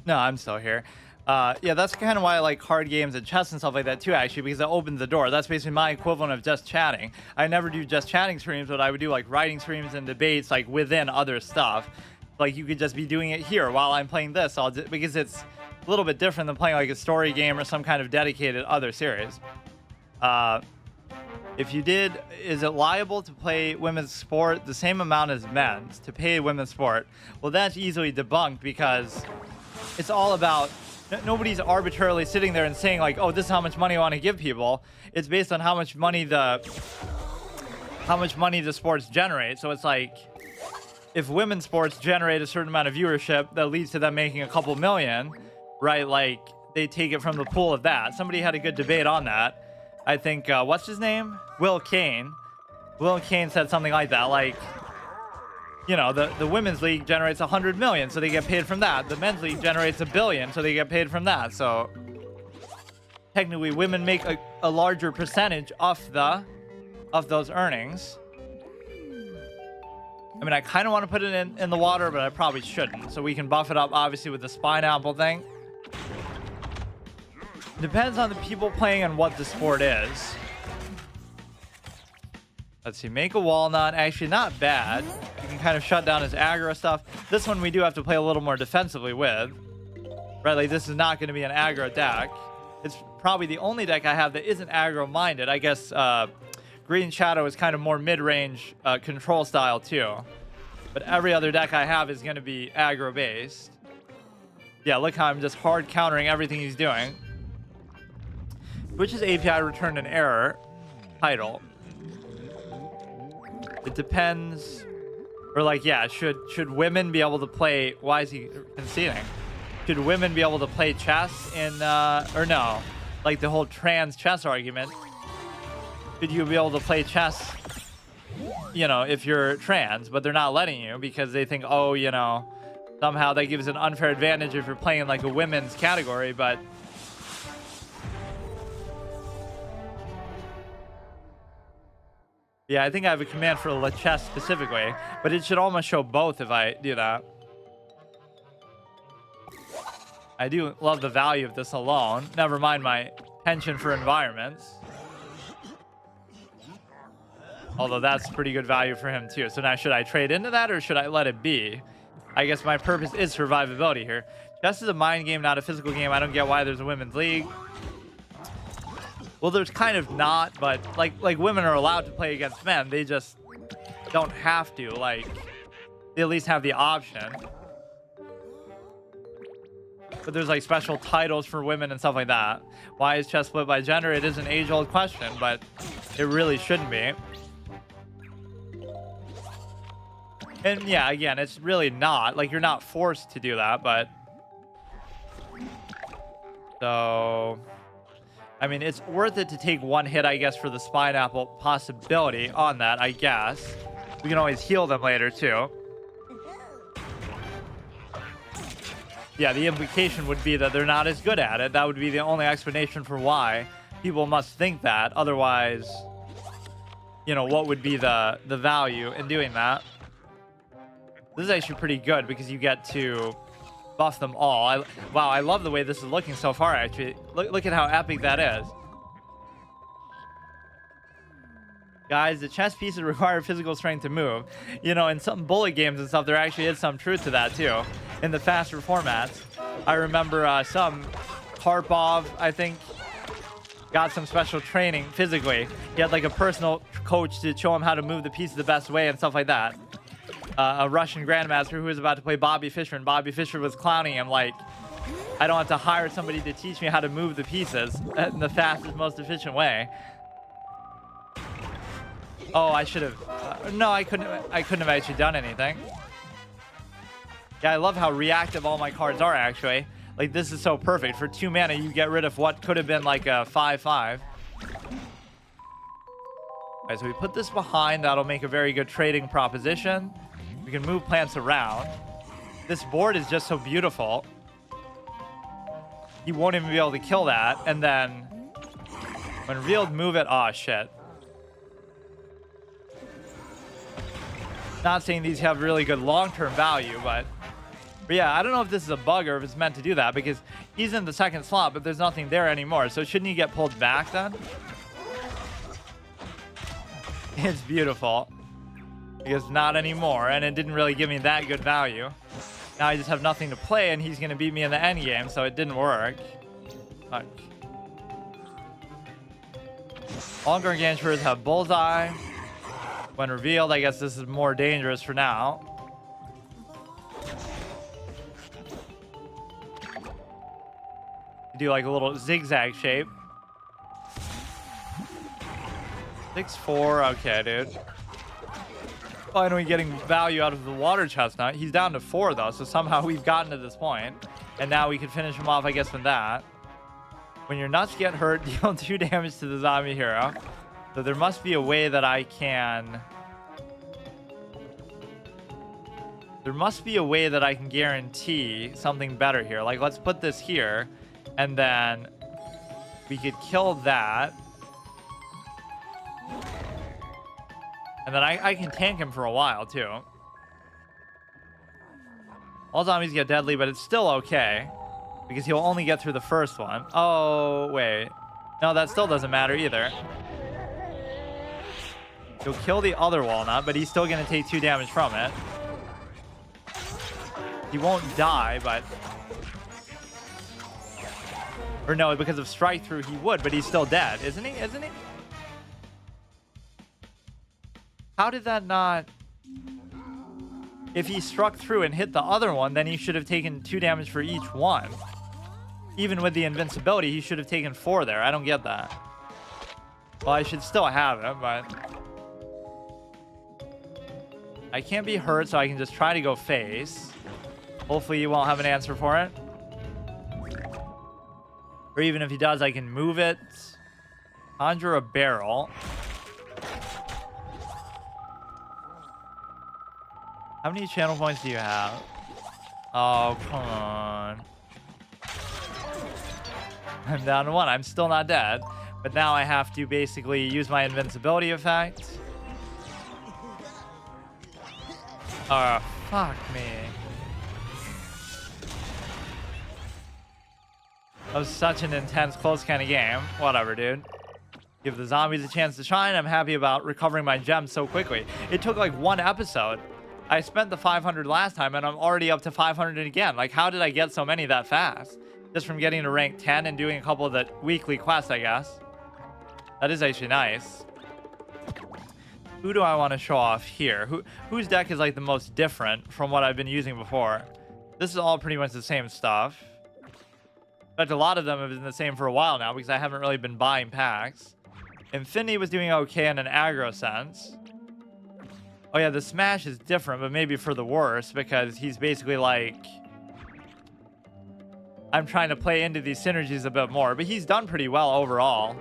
No, I'm still here. Yeah, that's kind of why I like card games and chess and stuff like that, too, actually, because it opens the door. That's basically my equivalent of just chatting. I never do just chatting streams, but I would do, like, writing streams and debates, like, within other stuff. Like, you could just be doing it here while I'm playing this, because it's a little bit different than playing, like, a story game or some kind of dedicated other series. If you did, is it liable to play women's sport the same amount as men's to pay women's sport? Well, that's easily debunked because it's all about... Nobody's arbitrarily sitting there and saying, like, oh, this is how much money I want to give people. It's based on how much money the sports generate. So it's like, if women's sports generate a certain amount of viewership that leads to them making a couple million, right? Like, they take it from the pool of that. Somebody had a good debate on that. I think, what's his name? Will Kane. Will Kane said something like that. Like, you know, the women's league generates 100 million, so they get paid from that. The men's league generates $1 billion, so they get paid from that. So technically, women make a larger percentage of those earnings. I mean, I kind of want to put it in the water, but I probably shouldn't. So we can buff it up, obviously, with the Spine-Apple thing. Depends on the people playing and what the sport is. Let's see, make a walnut. Actually, not bad. You can kind of shut down his aggro stuff. This one we do have to play a little more defensively with. Right, like this is not going to be an aggro deck. It's probably the only deck I have that isn't aggro-minded. I guess Green Shadow is kind of more mid-range control style too. But every other deck I have is going to be aggro-based. Yeah, look how I'm just hard countering everything he's doing. Twitch's API returned an error. Title. It depends, or like, yeah, should women be able to play? Why is he conceding? Should women be able to play chess in, or no? Like the whole trans chess argument. Should you be able to play chess, you know, if you're trans, but they're not letting you because they think, oh, you know, somehow that gives an unfair advantage if you're playing like a women's category, but... Yeah, I think I have a command for the chess specifically, but it should almost show both if I do that. I do love the value of this alone. Never mind my penchant for environments. Although that's pretty good value for him too. So now should I trade into that or should I let it be? I guess my purpose is survivability here. Chess is a mind game, not a physical game. I don't get why there's a women's league. Well, there's kind of not, but like women are allowed to play against men. They just don't have to. Like, they at least have the option. But there's like special titles for women and stuff like that. Why is chess split by gender? It is an age-old question, but it really shouldn't be. And yeah, again, it's really not. Like, you're not forced to do that, but... So... I mean, it's worth it to take one hit, I guess, for the spine apple possibility on that, I guess. We can always heal them later, too. Yeah, the implication would be that they're not as good at it. That would be the only explanation for why people must think that. Otherwise, you know, what would be the value in doing that? This is actually pretty good because you get to buff them all. Wow, I love the way this is looking so far, actually. Look at how epic that is. Guys, the chess pieces require physical strength to move. You know, in some bullet games and stuff, there actually is some truth to that, too. In the faster formats. I remember some Karpov, I think, got some special training physically. He had, like, a personal coach to show him how to move the pieces the best way and stuff like that. A Russian grandmaster who was about to play Bobby Fischer, and Bobby Fischer was clowning him like, I don't have to hire somebody to teach me how to move the pieces in the fastest, most efficient way. Oh, I should have... no, I couldn't have actually done anything. Yeah, I love how reactive all my cards are, actually. Like, this is so perfect. For 2 mana, you get rid of what could have been like a 5/5. Alright, so we put this behind. That'll make a very good trading proposition. We can move plants around. This board is just so beautiful. He won't even be able to kill that. And then when revealed, move it. Oh, shit. Not saying these have really good long-term value, but yeah, I don't know if this is a bug or if it's meant to do that, because he's in the second slot, but there's nothing there anymore. So shouldn't he get pulled back then? It's beautiful. Because not anymore, and it didn't really give me that good value. Now I just have nothing to play, and he's going to beat me in the end game, so it didn't work. Fuck. All gargantuars have bullseye. When revealed, I guess this is more dangerous for now. You do like a little zigzag shape. 6-4, okay, dude. Finally getting value out of the water chestnut. He's down to 4 though, so somehow we've gotten to this point. And now we can finish him off, I guess, with that. When your nuts get hurt, deal 2 damage to the zombie hero. So there must be a way that I can... There must be a way that I can guarantee something better here. Like, let's put this here, and then we could kill that. And then I can tank him for a while, too. All zombies get deadly, but it's still okay. Because he'll only get through the first one. Oh, wait. No, that still doesn't matter either. He'll kill the other walnut, but he's still going to take 2 damage from it. He won't die, but... Or no, because of strike through he would, but he's still dead, isn't he? Isn't he? How did that not... If he struck through and hit the other one, then he should have taken 2 damage for each one. Even with the invincibility, he should have taken 4 there. I don't get that. Well, I should still have him, but... I can't be hurt, so I can just try to go face. Hopefully you won't have an answer for it. Or even if he does, I can move it. Conjure a barrel. How many channel points do you have? Oh, come on. I'm down to 1. I'm still not dead. But now I have to basically use my invincibility effect. Oh, fuck me. That was such an intense, close kind of game. Whatever, dude. Give the zombies a chance to shine. I'm happy about recovering my gems so quickly. It took like 1 episode. I spent the 500 last time, and I'm already up to 500 again. Like, how did I get so many that fast? Just from getting to rank 10 and doing a couple of the weekly quests, I guess. That is actually nice. Who do I want to show off here? Whose deck is like the most different from what I've been using before? This is all pretty much the same stuff. In fact, a lot of them have been the same for a while now because I haven't really been buying packs. Infinity was doing okay in an aggro sense. Oh yeah, the Smash is different, but maybe for the worse because he's basically like... I'm trying to play into these synergies a bit more, but he's done pretty well overall.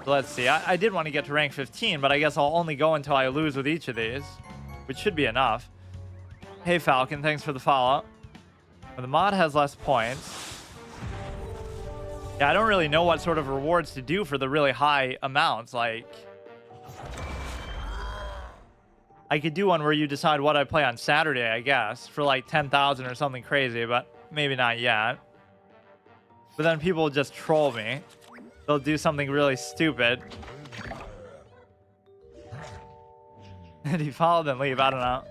So let's see. I did want to get to rank 15, but I guess I'll only go until I lose with each of these, which should be enough. Hey, Falcon, thanks for the follow. The mod has less points. Yeah, I don't really know what sort of rewards to do for the really high amounts. Like, I could do one where you decide what I play on Saturday, I guess, for like 10,000 or something crazy, but maybe not yet. But then people will just troll me. They'll do something really stupid. Did he follow then leave? I don't know.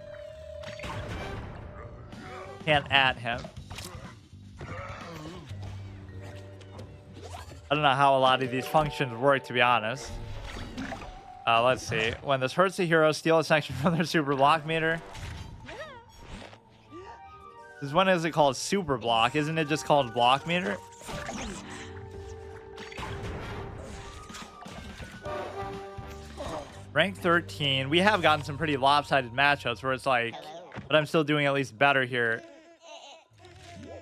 Can't at him. I don't know how a lot of these functions work, to be honest. Let's see. When this hurts the hero, steal a section from their super block meter. When is it called super block? Isn't it just called block meter? Rank 13. We have gotten some pretty lopsided matchups where it's like, but I'm still doing at least better here.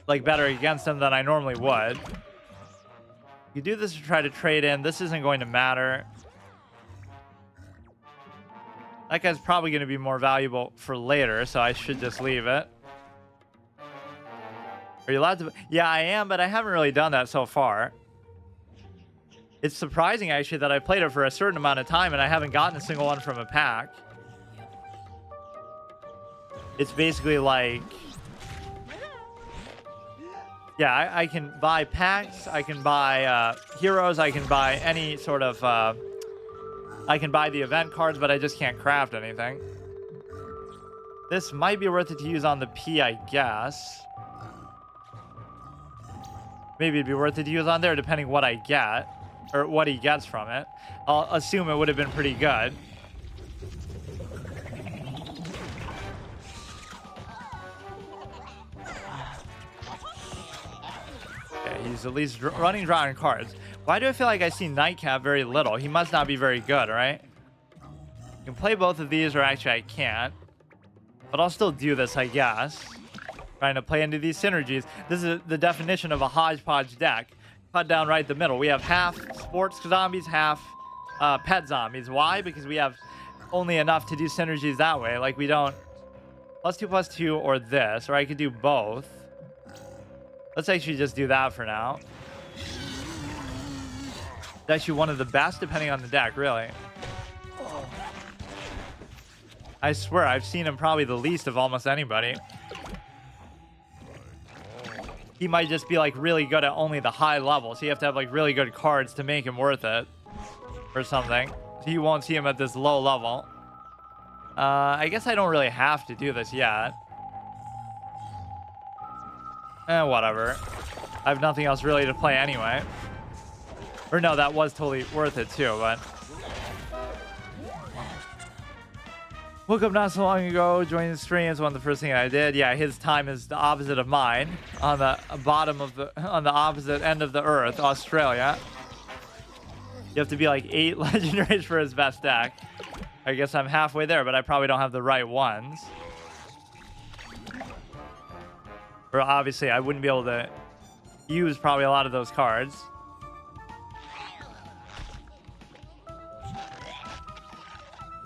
Like better against them than I normally would. You do this to try to trade in. This isn't going to matter. That guy's probably going to be more valuable for later, so I should just leave it. Are you allowed to? Yeah, I am, but I haven't really done that so far. It's surprising, actually, that I played it for a certain amount of time and I haven't gotten a single one from a pack. It's basically like... Yeah, I can buy packs, I can buy heroes, I can buy any sort of... I can buy the event cards, but I just can't craft anything. This might be worth it to use on the P, I guess. Maybe it'd be worth it to use on there, depending what I get. Or what he gets from it. I'll assume it would have been pretty good. Okay, he's at least running drawing cards. Why do I feel like I see Nightcap very little? He must not be very good, right? I can play both of these, or actually I can't. But I'll still do this, I guess. Trying to play into these synergies. This is the definition of a hodgepodge deck. Cut down right the middle. We have half sports zombies, half pet zombies. Why? Because we have only enough to do synergies that way. Like, we don't... +2/+2 or this. Or I could do both. Let's actually just do that for now. It's actually one of the best, depending on the deck, really. I swear, I've seen him probably the least of almost anybody. He might just be like really good at only the high level, so you have to have like really good cards to make him worth it or something. So you won't see him at this low level. I guess I don't really have to do this yet. Whatever. I have nothing else really to play anyway. Or no, that was totally worth it too, but... Woke up not so long ago, joined the stream. It's one of the first things I did. Yeah, his time is the opposite of mine. On the bottom of the, on the opposite end of the earth, Australia. You have to be like 8 legendaries for his best deck. I guess I'm halfway there, but I probably don't have the right ones. Or obviously, I wouldn't be able to use probably a lot of those cards.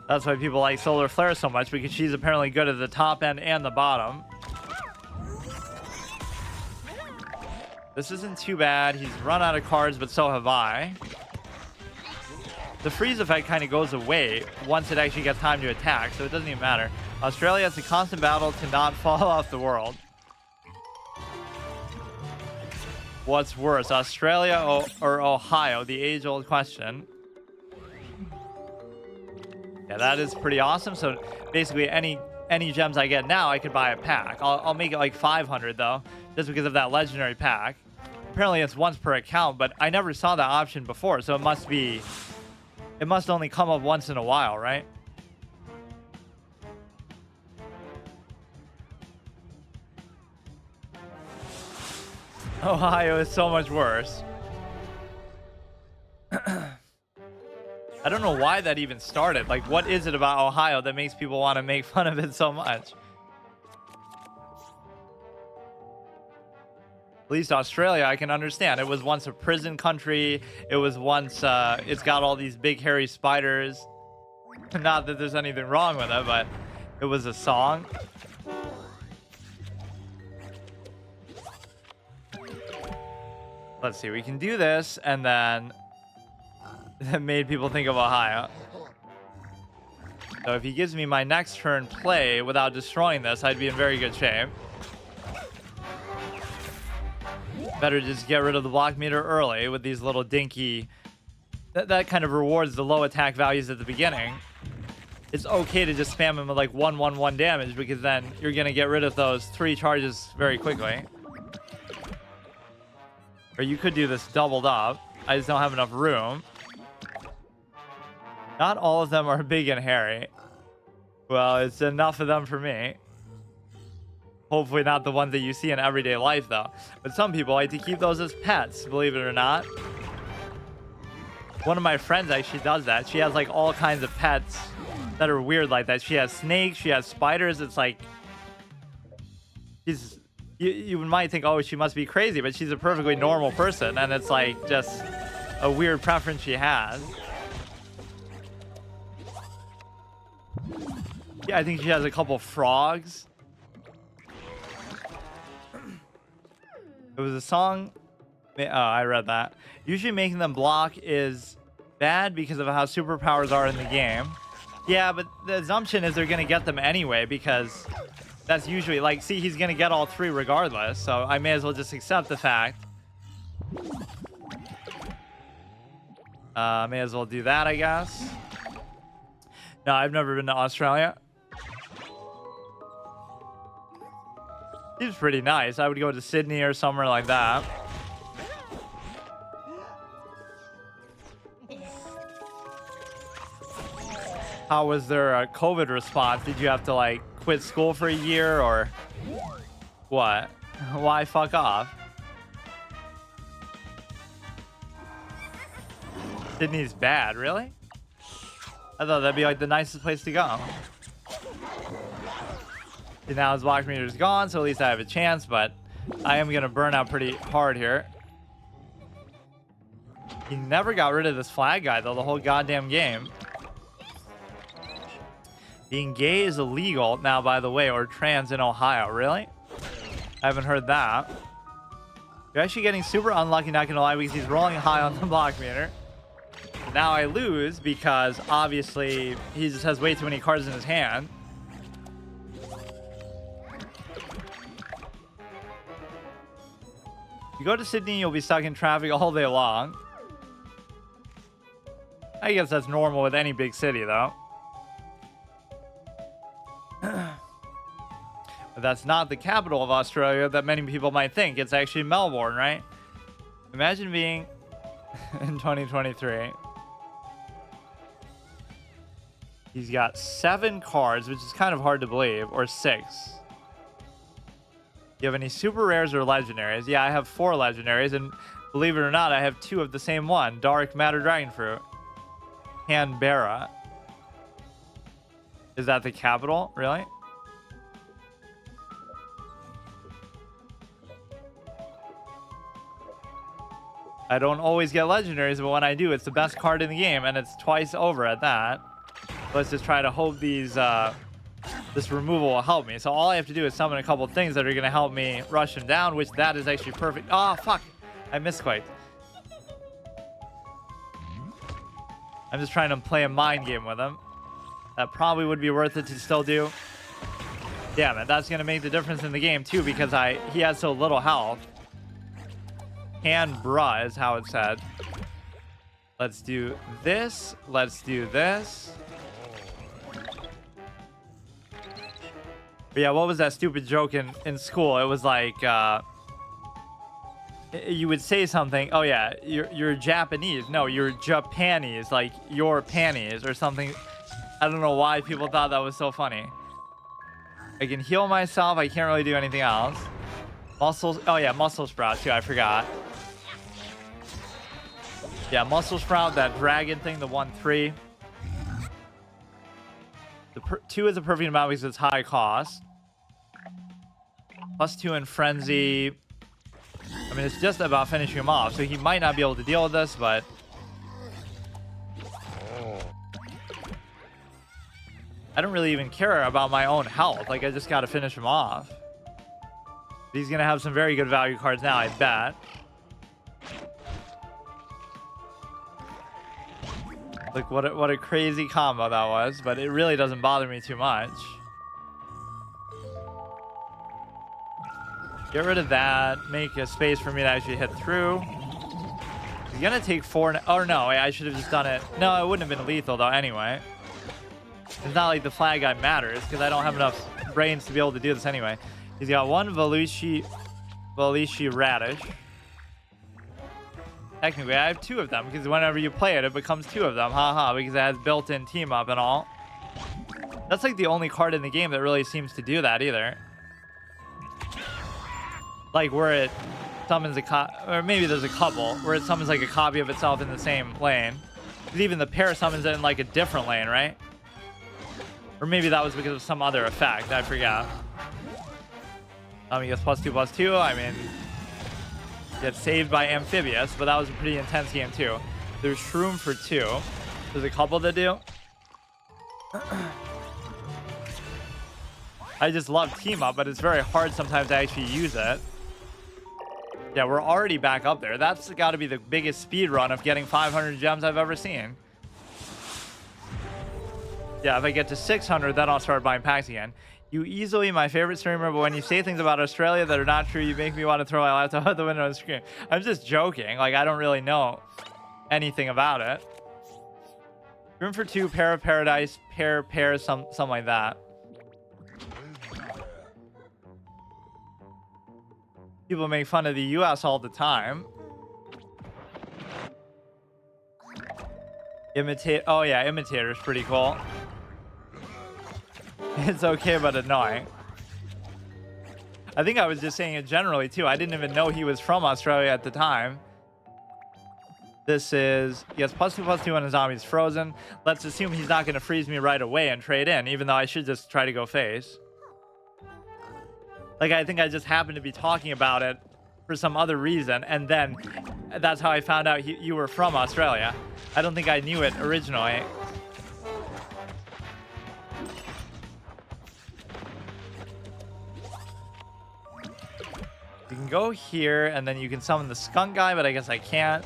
That's why people like Solar Flare so much, because she's apparently good at the top end and the bottom. This isn't too bad. He's run out of cards, but so have I. The freeze effect kind of goes away once it actually gets time to attack, so it doesn't even matter. Australia has a constant battle to not fall off the world. What's worse, Australia or Ohio? The age-old question. Yeah, that is pretty awesome. So basically any gems I get now, I could buy a pack. I'll make it like 500 though, just because of that legendary pack. apparently it's once per account, but I never saw that option before, so it must only come up once in a while, right? Ohio is so much worse. I don't know why that even started. Like, what is it about Ohio that makes people want to make fun of it so much? At least Australia, I can understand. It was once a prison country. It was once, it's got all these big hairy spiders. Not that there's anything wrong with it, but it was a song. Let's see, we can do this, and then that made people think of Ohio. So if he gives me my next turn play without destroying this, I'd be in very good shape. Better just get rid of the block meter early with these little dinky... That kind of rewards the low attack values at the beginning. It's okay to just spam him with like 1/1/1 damage, because then you're going to get rid of those 3 charges very quickly. Or you could do this doubled up. I just don't have enough room. Not all of them are big and hairy. Well, it's enough of them for me. Hopefully not the ones that you see in everyday life, though. But some people like to keep those as pets, believe it or not. One of my friends actually does that. She has like all kinds of pets that are weird like that. She has snakes, she has spiders. It's like... You might think, oh, she must be crazy, but she's a perfectly normal person. And it's like just a weird preference she has. Yeah, I think she has a couple frogs. It was a song. Oh, I read that. Usually making them block is bad because of how superpowers are in the game. Yeah, but the assumption is they're going to get them anyway, because that's usually like, see, he's going to get all 3 regardless. So I may as well just accept the fact. May as well do that, I guess. No, I've never been to Australia. Seems pretty nice. I would go to Sydney or somewhere like that. How was their COVID response? Did you have to like quit school for a year, or what? Why fuck off? Sydney's bad, really? I thought that'd be like the nicest place to go. See, now his block meter is gone, so at least I have a chance, but I am going to burn out pretty hard here. He never got rid of this flag guy, though, the whole goddamn game. Being gay is illegal now, by the way, or trans in Ohio. Really? I haven't heard that. You're actually getting super unlucky, not going to lie, because he's rolling high on the block meter. Now I lose because, obviously, he just has way too many cards in his hand. You go to Sydney, you'll be stuck in traffic all day long. I guess that's normal with any big city, though. But that's not the capital of Australia that many people might think. It's actually Melbourne, right? Imagine being in 2023. He's got 7 cards, which is kind of hard to believe, or 6. Do you have any super rares or legendaries? Yeah, I have 4 legendaries, and believe it or not, I have 2 of the same one. Dark Matter Dragon Fruit. Canberra. Is that the capital? Really? I don't always get legendaries, but when I do, it's the best card in the game, and it's twice over at that. Let's just try to hope these... this removal will help me. So all I have to do is summon a couple of things that are going to help me rush him down, which that is actually perfect. Oh, fuck. I misclicked. I'm just trying to play a mind game with him. That probably would be worth it to still do. Damn it. That's going to make the difference in the game, too, because he has so little health. Canberra is how it said. Let's do this. Let's do this. But yeah, what was that stupid joke in school? It was like, You would say something. Oh yeah, you're Japanese. No, you're Japanese, like your panties or something. I don't know why people thought that was so funny. I can heal myself. I can't really do anything else. Muscles. Oh yeah, muscle sprout too. I forgot. Yeah, muscle sprout. That dragon thing. The 1/3. The 2 is a perfect amount because it's high cost. +2 in frenzy. I mean, it's just about finishing him off, so he might not be able to deal with this, but I don't really even care about my own health. Like, I just got to finish him off. He's going to have some very good value cards now, I bet. Like, what a crazy combo that was, but it really doesn't bother me too much. Get rid of that. Make a space for me to actually hit through. He's going to take 4... Oh, no. I should have just done it. No, it wouldn't have been lethal, though, anyway. It's not like the flag guy matters, because I don't have enough brains to be able to do this anyway. He's got 1 Valishi Radish. Technically, I have 2 of them, because whenever you play it, it becomes 2 of them. Haha, because it has built-in team-up and all. That's like the only card in the game that really seems to do that, either. Like, where it summons or maybe there's a couple, where it summons, like, a copy of itself in the same lane. Because even the pair summons it in, like, a different lane, right? Or maybe that was because of some other effect. I forgot. He gets +2/+2. I mean, gets saved by Amphibious, but that was a pretty intense game, too. There's Shroom for 2. There's a couple that do. I just love team up, but it's very hard sometimes to actually use it. Yeah, we're already back up there. That's got to be the biggest speed run of getting 500 gems I've ever seen. Yeah, if I get to 600, then I'll start buying packs again. You easily my favorite streamer, but when you say things about Australia that are not true, you make me want to throw my laptop out the window and scream. I'm just joking. Like, I don't really know anything about it. Room for 2, pair of paradise, pair, something like that. People make fun of the US all the time. Oh yeah, Imitator's pretty cool. It's okay, but annoying. I think I was just saying it generally, too. I didn't even know he was from Australia at the time. This is... He has +2/+2 when his zombie's frozen. Let's assume he's not going to freeze me right away and trade in, even though I should just try to go face. Like, I think I just happened to be talking about it for some other reason, and then that's how I found out you were from Australia. I don't think I knew it originally. You can go here, and then you can summon the skunk guy, but I guess I can't.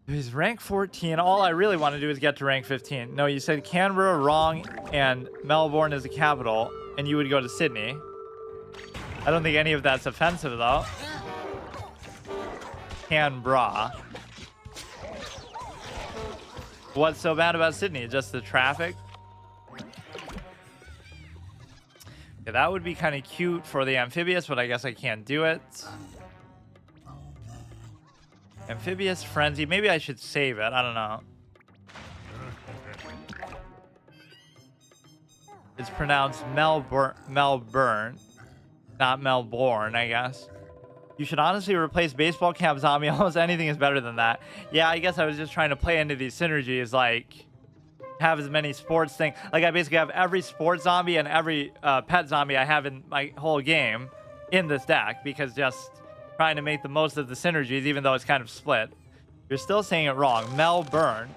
He's rank 14. All I really want to do is get to rank 15. No, you said Canberra wrong, and Melbourne is the capital, and you would go to Sydney. I don't think any of that's offensive, though. Canberra. What's so bad about Sydney? Just the traffic? Yeah, that would be kind of cute for the Amphibious, but I guess I can't do it. Amphibious Frenzy. Maybe I should save it. I don't know. It's pronounced Melbourne, not Melbourne, I guess. You should honestly replace Baseball Camp Zombie. Almost anything is better than that. Yeah, I guess I was just trying to play into these synergies, like have as many sports things. Like, I basically have every sports zombie and every pet zombie I have in my whole game in this deck, because just trying to make the most of the synergies, even though it's kind of split. You're still saying it wrong. Melbourne.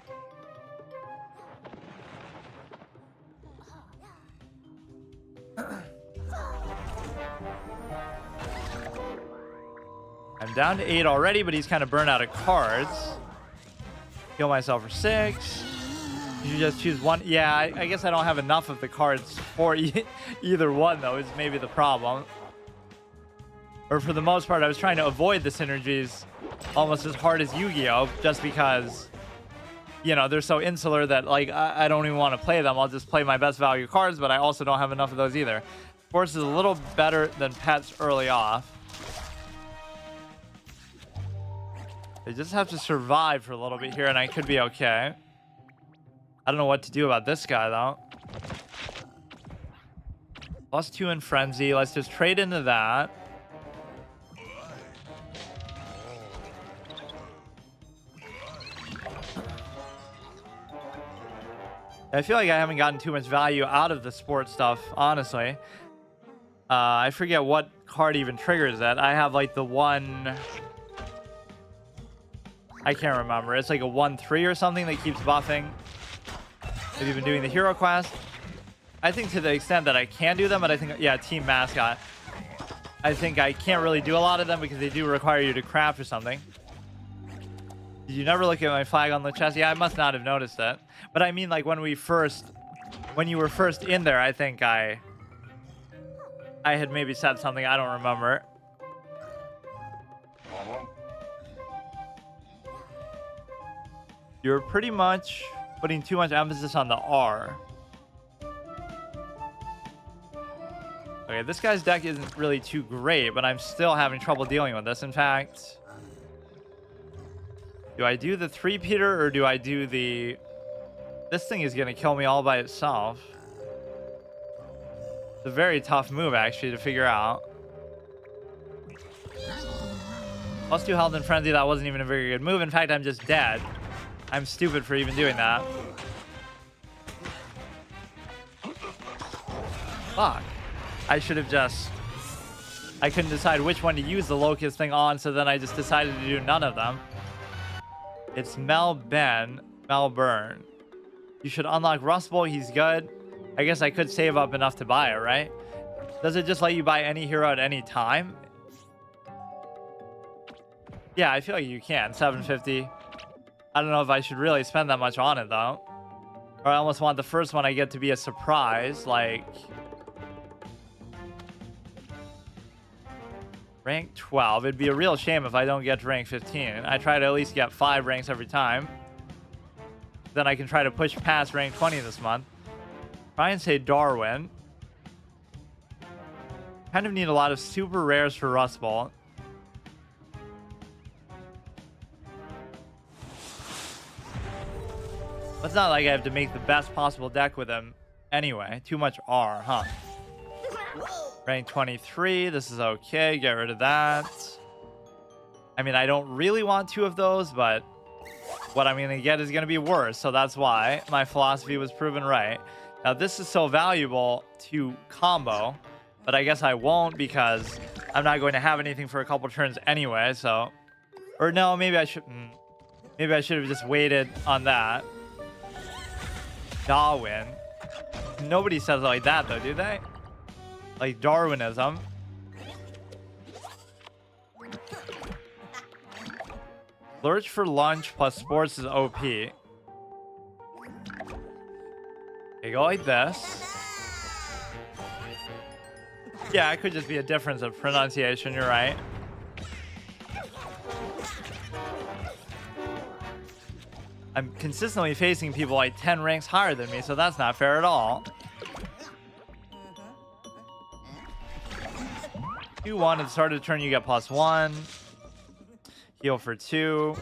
I'm down to 8 already, but he's kind of burned out of cards. Heal myself for 6. You just choose one. Yeah, I guess I don't have enough of the cards for either one, though, is maybe the problem. Or for the most part, I was trying to avoid the synergies almost as hard as Yu-Gi-Oh! Just because you know, they're so insular that like I don't even want to play them. I'll just play my best value cards, but I also don't have enough of those either. Sports is a little better than pets early off. They just have to survive for a little bit here, and I could be okay. I don't know what to do about this guy, though. +2 in Frenzy. Let's just trade into that. I feel like I haven't gotten too much value out of the sports stuff, honestly. I forget what card even triggers that. I have like the one... I can't remember. It's like a 1/3 or something that keeps buffing. Have you been doing the hero quest? I think to the extent that I can do them, but I think, yeah, team mascot. I think I can't really do a lot of them because they do require you to craft or something. Did you never look at my flag on the chest? Yeah, I must not have noticed that. But I mean, like when you were first in there, I think I had maybe said something. I don't remember. You're pretty much putting too much emphasis on the R. Okay, this guy's deck isn't really too great, but I'm still having trouble dealing with this. In fact, do I do the 3-peater or do I do the... This thing is going to kill me all by itself. It's a very tough move, actually, to figure out. +2 health and Frenzy, that wasn't even a very good move. In fact, I'm just dead. I'm stupid for even doing that. Fuck. I should have just... I couldn't decide which one to use the Locust thing on, so then I just decided to do none of them. It's Melburn. You should unlock Rust Bowl. He's good. I guess I could save up enough to buy it, right? Does it just let you buy any hero at any time? Yeah, I feel like you can. 750. I don't know if I should really spend that much on it, though. Or I almost want the first one I get to be a surprise, like... Rank 12. It'd be a real shame if I don't get to rank 15. I try to at least get 5 ranks every time. Then I can try to push past rank 20 this month. Try and say Darwin. Kind of need a lot of super rares for Rust Bowl. It's not like I have to make the best possible deck with him anyway. Too much R, huh? Rank 23. This is okay. Get rid of that. I mean, I don't really want 2 of those, but what I'm going to get is going to be worse. So that's why my philosophy was proven right. Now, this is so valuable to combo, but I guess I won't because I'm not going to have anything for a couple turns anyway. So, or no, maybe I should have just waited on that. Darwin. Nobody says it like that, though, do they? Like Darwinism. Lurch for lunch plus sports is OP. Okay, go like this. Yeah, it could just be a difference of pronunciation, you're right. I'm consistently facing people like 10 ranks higher than me, so that's not fair at all. 2-1 at the start of the turn, you get +1. Heal for 2.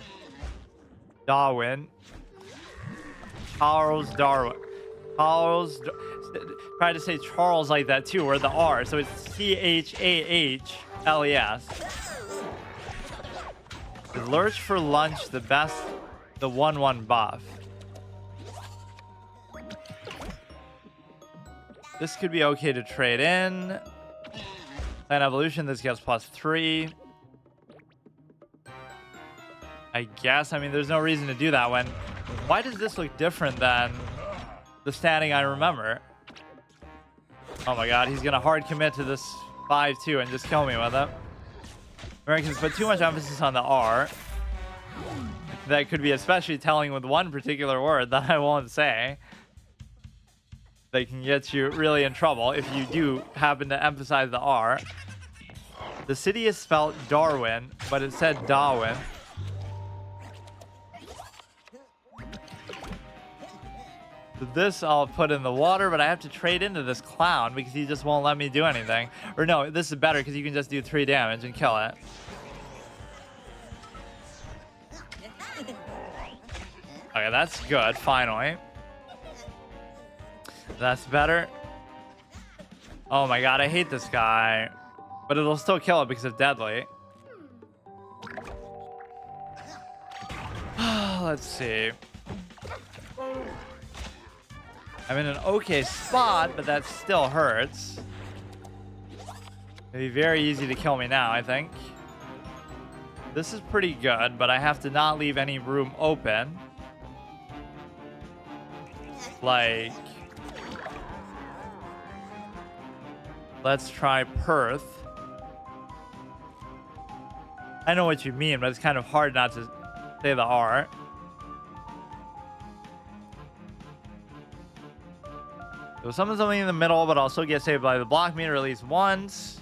Darwin. Charles Darwin. Try to say Charles like that too, or the R. So it's CHAHLES. Lurch for lunch, the best, the 1/1 buff. This could be okay to trade in. Plant evolution, this gets +3. I guess. I mean, there's no reason to do that when... Why does this look different than the standing I remember? Oh my god, he's going to hard commit to this 5-2 and just kill me with it. Americans put too much emphasis on the R. That could be especially telling with one particular word that I won't say. They can get you really in trouble if you do happen to emphasize the R. The city is spelled Darwin, but it said Darwin. This I'll put in the water, but I have to trade into this clown because he just won't let me do anything. Or no, this is better because you can just do 3 damage and kill it. Okay, that's good, finally. That's better. Oh my god, I hate this guy. But it'll still kill it because of deadly. Let's see. I'm in an okay spot, but that still hurts. It'd be very easy to kill me now, I think. This is pretty good, but I have to not leave any room open. Like... let's try Perth. I know what you mean, but it's kind of hard not to say the R. So summon something in the middle, but I'll still get saved by the block meter at least once.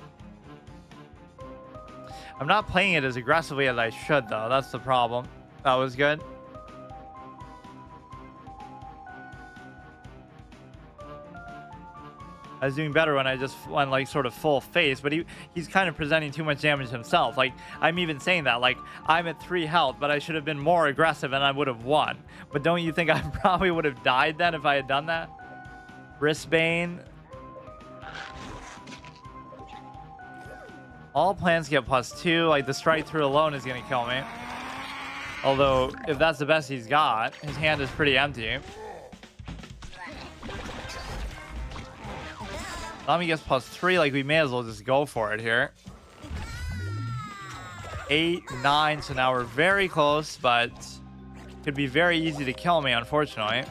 I'm not playing it as aggressively as I should, though. That's the problem. That was good. I was doing better when I just went like sort of full face, but he's kind of presenting too much damage himself. Like, I'm even saying that, like, I'm at 3 health, but I should have been more aggressive and I would have won. But don't you think I probably would have died then if I had done that? Brisbane. All plans get +2. Like, the strike through alone is going to kill me. Although, if that's the best he's got, his hand is pretty empty. Zombie gets +3. Like, we may as well just go for it here. 8, 9. So now we're very close, but could be very easy to kill me, unfortunately.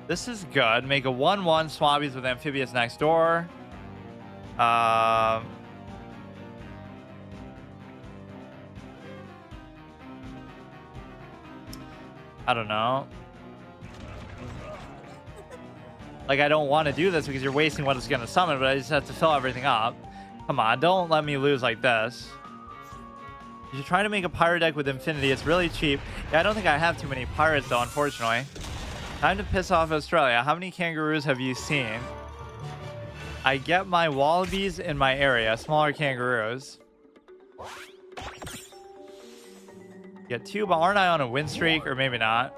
This is good. Make a 1/1 swabbies with amphibious next door. I don't know. Like, I don't want to do this because you're wasting what it's going to summon, but I just have to fill everything up. Come on, don't let me lose like this. You should try to make a pirate deck with infinity. It's really cheap. Yeah, I don't think I have too many pirates, though, unfortunately. Time to piss off Australia. How many kangaroos have you seen? I get my wallabies in my area. Smaller kangaroos. Get 2, but aren't I on a win streak? Or maybe not.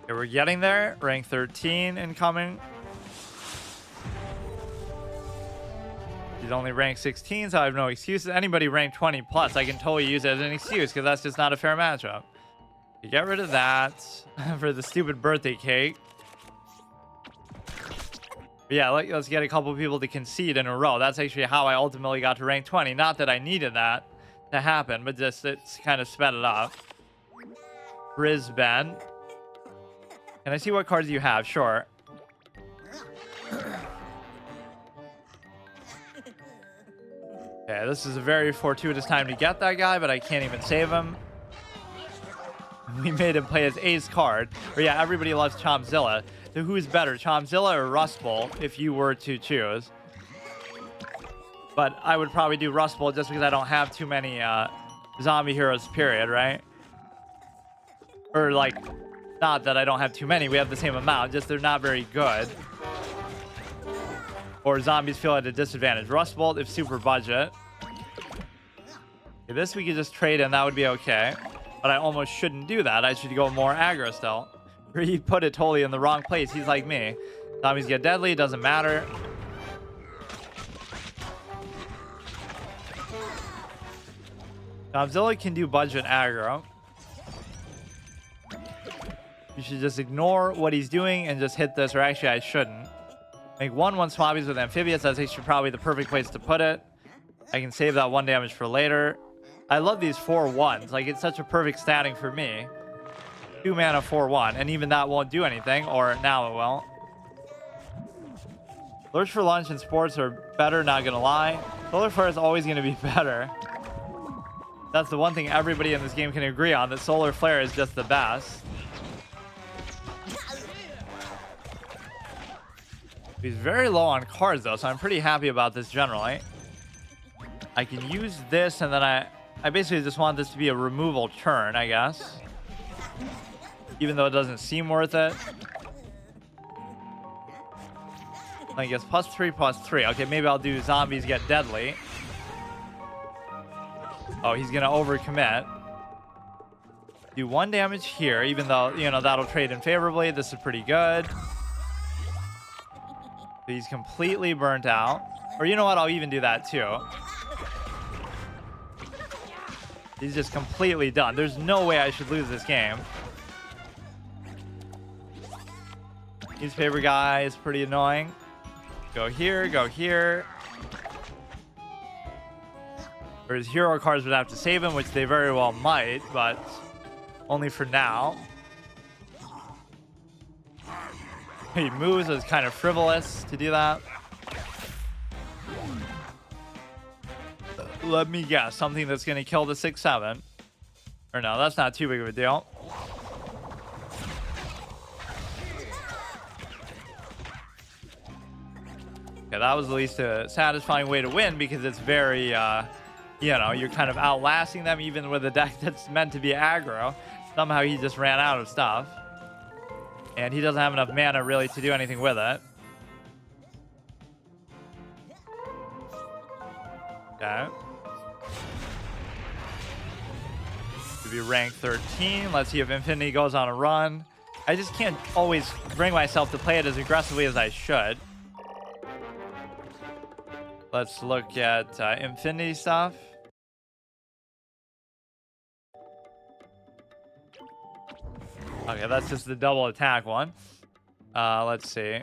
Okay, we're getting there. Rank 13 incoming. He's only ranked 16, so I have no excuses. Anybody ranked 20 plus, I can totally use it as an excuse because that's just not a fair matchup. You get rid of that for the stupid birthday cake. But yeah, let's get a couple people to concede in a row. That's actually how I ultimately got to rank 20. Not that I needed that to happen, but just it's kind of sped it up. Brisbane. Can I see what cards you have? Sure. Okay, this is a very fortuitous time to get that guy, but I can't even save him. We made him play his ace card. But yeah, everybody loves Chompzilla. So who's better, Chompzilla or Rust Bowl, if you were to choose? But I would probably do Rust Bowl just because I don't have too many zombie heroes, period, right? Or, like, not that I don't have too many. We have the same amount, just they're not very good. Or zombies feel at a disadvantage. Rust Bolt if super budget. Okay, this we could just trade in. That would be okay. But I almost shouldn't do that. I should go more aggro still. He put it totally in the wrong place. He's like me. Zombies get deadly. It doesn't matter. Godzilla can do budget aggro. You should just ignore what he's doing and just hit this. Or actually, I shouldn't. Make 1/1 swabbies with amphibious. That's actually probably the perfect place to put it. I can save that 1 damage for later. I love these 4/1s. Like, it's such a perfect statting for me. 2 mana 4/1, and even that won't do anything, or now it will. Lurch for lunch and sports are better, not gonna lie. Solar Flare is always gonna be better. That's the one thing everybody in this game can agree on, that Solar Flare is just the best. He's very low on cards though, so I'm pretty happy about this generally. I can use this, and then I basically just want this to be a removal turn, I guess. Even though it doesn't seem worth it. I guess +3/+3. Okay, maybe I'll do zombies get deadly. Oh, he's gonna overcommit. Do 1 damage here, even though, you know, that'll trade in favorably. This is pretty good. So he's completely burnt out. Or you know what? I'll even do that too. He's just completely done. There's no way I should lose this game. Newspaper guy is pretty annoying. Go here, go here. Or his hero cards would have to save him, which they very well might, but only for now. He moves, so it's kind of frivolous to do that. Let me guess, something that's going to kill the 6/7. Or no, that's not too big of a deal. Okay, that was at least a satisfying way to win because it's very, you know, you're kind of outlasting them even with a deck that's meant to be aggro. Somehow he just ran out of stuff. And he doesn't have enough mana really to do anything with it. Okay. To be rank 13. Let's see if Infinity goes on a run. I just can't always bring myself to play it as aggressively as I should. Let's look at Infinity stuff. Okay, that's just the double attack one. Let's see.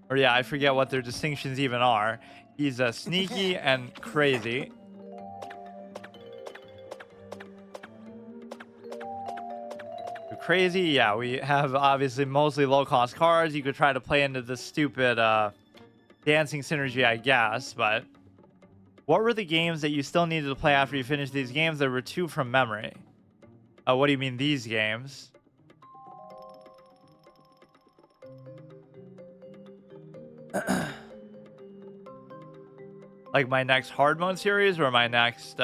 Or yeah, I forget what their distinctions even are. He's sneaky and crazy. Crazy, yeah, we have obviously mostly low-cost cards. You could try to play into the stupid dancing synergy, I guess, but what were the games that you still needed to play after you finished these games? There were 2 from memory. What do you mean these games? Like my next hard mode series or my next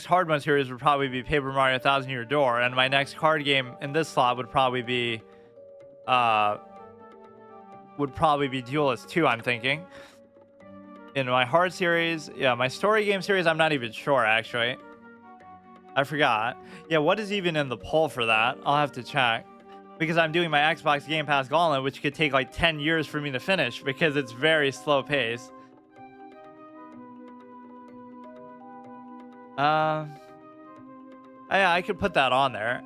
hard mode series would probably be Paper Mario Thousand Year Door, and my next card game in this slot would probably be Duelist 2, I'm thinking. In my hard series, yeah, my story game series, I'm not even sure, actually. I forgot. Yeah, what is even in the poll for that? I'll have to check. Because I'm doing my Xbox Game Pass Gauntlet, which could take like 10 years for me to finish because it's very slow paced. Yeah, I could put that on there.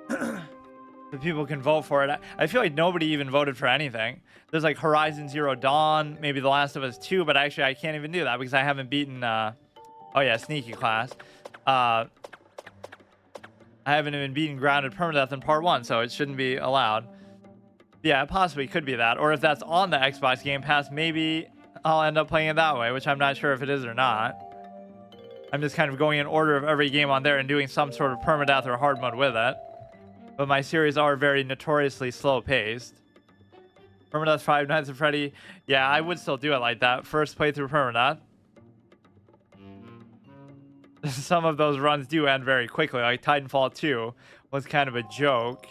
So people can vote for it. I feel like nobody even voted for anything. There's like Horizon Zero Dawn, maybe The Last of Us 2, but actually I can't even do that because I haven't beaten, oh yeah, Sneaky Class. I haven't even beaten Grounded Permadeath in Part 1, so it shouldn't be allowed. Yeah, it possibly could be that. Or if that's on the Xbox Game Pass, maybe I'll end up playing it that way, which I'm not sure if it is or not. I'm just kind of going in order of every game on there and doing some sort of permadeath or hard mode with it. But my series are very notoriously slow-paced. Permadeath, Five Nights at Freddy. Yeah, I would still do it like that. First playthrough permadeath. Some of those runs do end very quickly. Like Titanfall 2 was kind of a joke.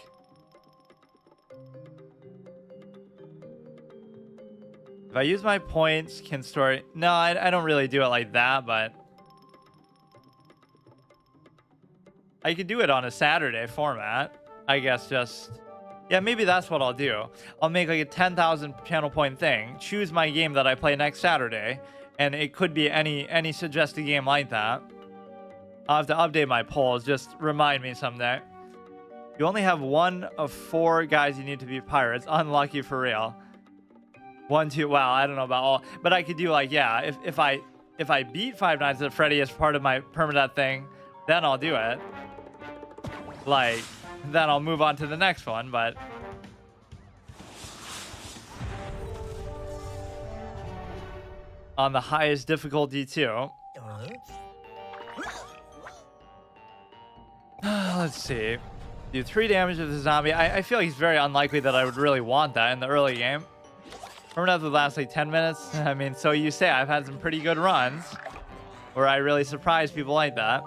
If I use my points, can story... No, I don't really do it like that, but... I could do it on a Saturday format. I guess just... Yeah, maybe that's what I'll do. I'll make like a 10,000 channel point thing. Choose my game that I play next Saturday. And it could be any suggested game like that. I'll have to update my polls. Just remind me someday. You only have 1 of 4 guys you need to be pirates. Unlucky for real. 1, 2... Wow, I don't know about all. But I could do like, yeah, if I beat Five Nights at Freddy as part of my permadeath thing, then I'll do it. Like, then I'll move on to the next one, but... On the highest difficulty, too. Let's see. Do 3 damage to the zombie. I feel like he's very unlikely that I would really want that in the early game. Permadeath would last like 10 minutes. I mean, so you say. I've had some pretty good runs where I really surprise people like that.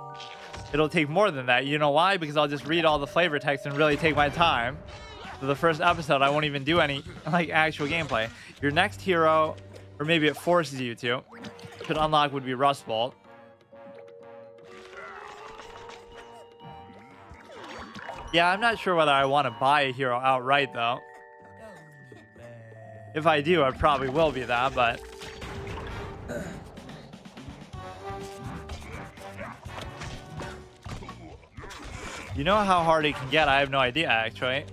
It'll take more than that. You know why? Because I'll just read all the flavor text and really take my time. So the first episode, I won't even do any like actual gameplay. Your next hero, or maybe it forces you to unlock would be Rust Bolt. Yeah, I'm not sure whether I want to buy a hero outright though. If I do, I probably will be that, but you know how hard it can get? I have no idea actually.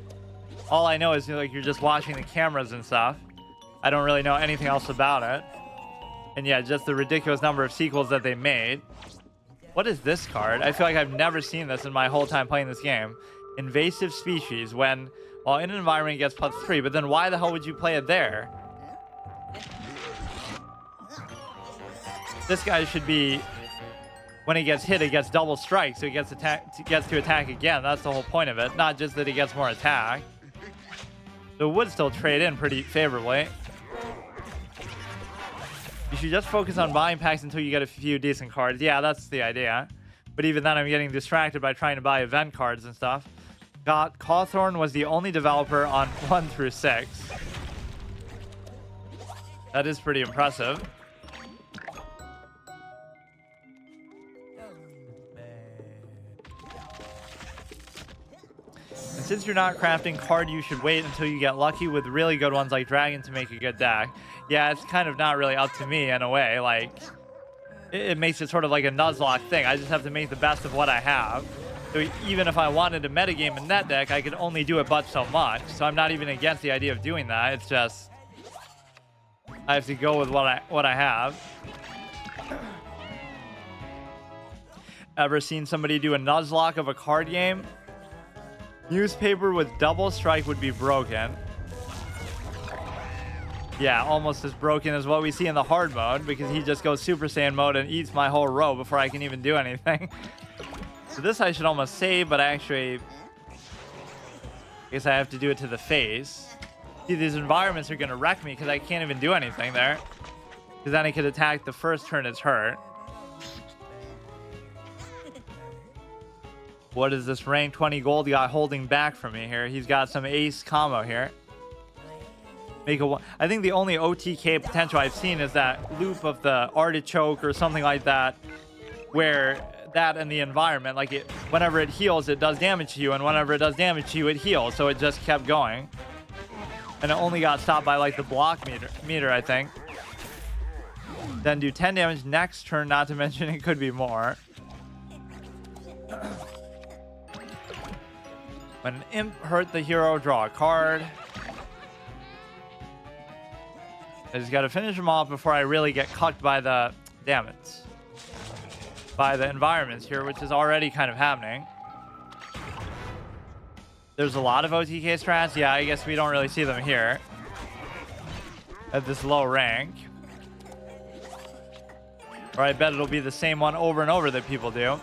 All I know is like you're just watching the cameras and stuff. I don't really know anything else about it. And yeah, just the ridiculous number of sequels that they made. What is this card? I feel like I've never seen this in my whole time playing this game. Invasive species. When while in an environment it gets +3, but then why the hell would you play it there? This guy should be, when he gets hit, it gets double strike, so he gets to attack again. That's the whole point of it, not just that he gets more attack. So it would still trade in pretty favorably. You should just focus on buying packs until you get a few decent cards. Yeah, that's the idea. But even then, I'm getting distracted by trying to buy event cards and stuff. Cawthorn was the only developer on 1 through 6. That is pretty impressive. And since you're not crafting card, you should wait until you get lucky with really good ones like Dragon to make a good deck. Yeah, it's kind of not really up to me in a way. Like, it makes it sort of like a Nuzlocke thing. I just have to make the best of what I have. So even if I wanted to metagame in that deck, I could only do it but so much. So I'm not even against the idea of doing that. It's just I have to go with what I have. Ever seen somebody do a Nuzlocke of a card game? Newspaper with double strike would be broken. Yeah, almost as broken as what we see in the hard mode, because he just goes Super Saiyan mode and eats my whole row before I can even do anything. So this I should almost save, but actually, I guess I have to do it to the face. See, these environments are going to wreck me because I can't even do anything there. Because then he could attack the first turn it's hurt. What is this rank 20 gold guy holding back from me here? He's got some ace combo here. I think the only OTK potential I've seen is that loop of the artichoke or something like that, where that and the environment, like whenever it heals, it does damage to you, and whenever it does damage to you, it heals. So it just kept going, and it only got stopped by like the block meter, I think. Then do 10 damage next turn. Not to mention it could be more. When an imp hurt the hero, draw a card. I just got to finish them off before I really get cucked by the, damn it, by the environments here, which is already kind of happening. There's a lot of OTK strats. Yeah, I guess we don't really see them here at this low rank. Or I bet it'll be the same one over and over that people do.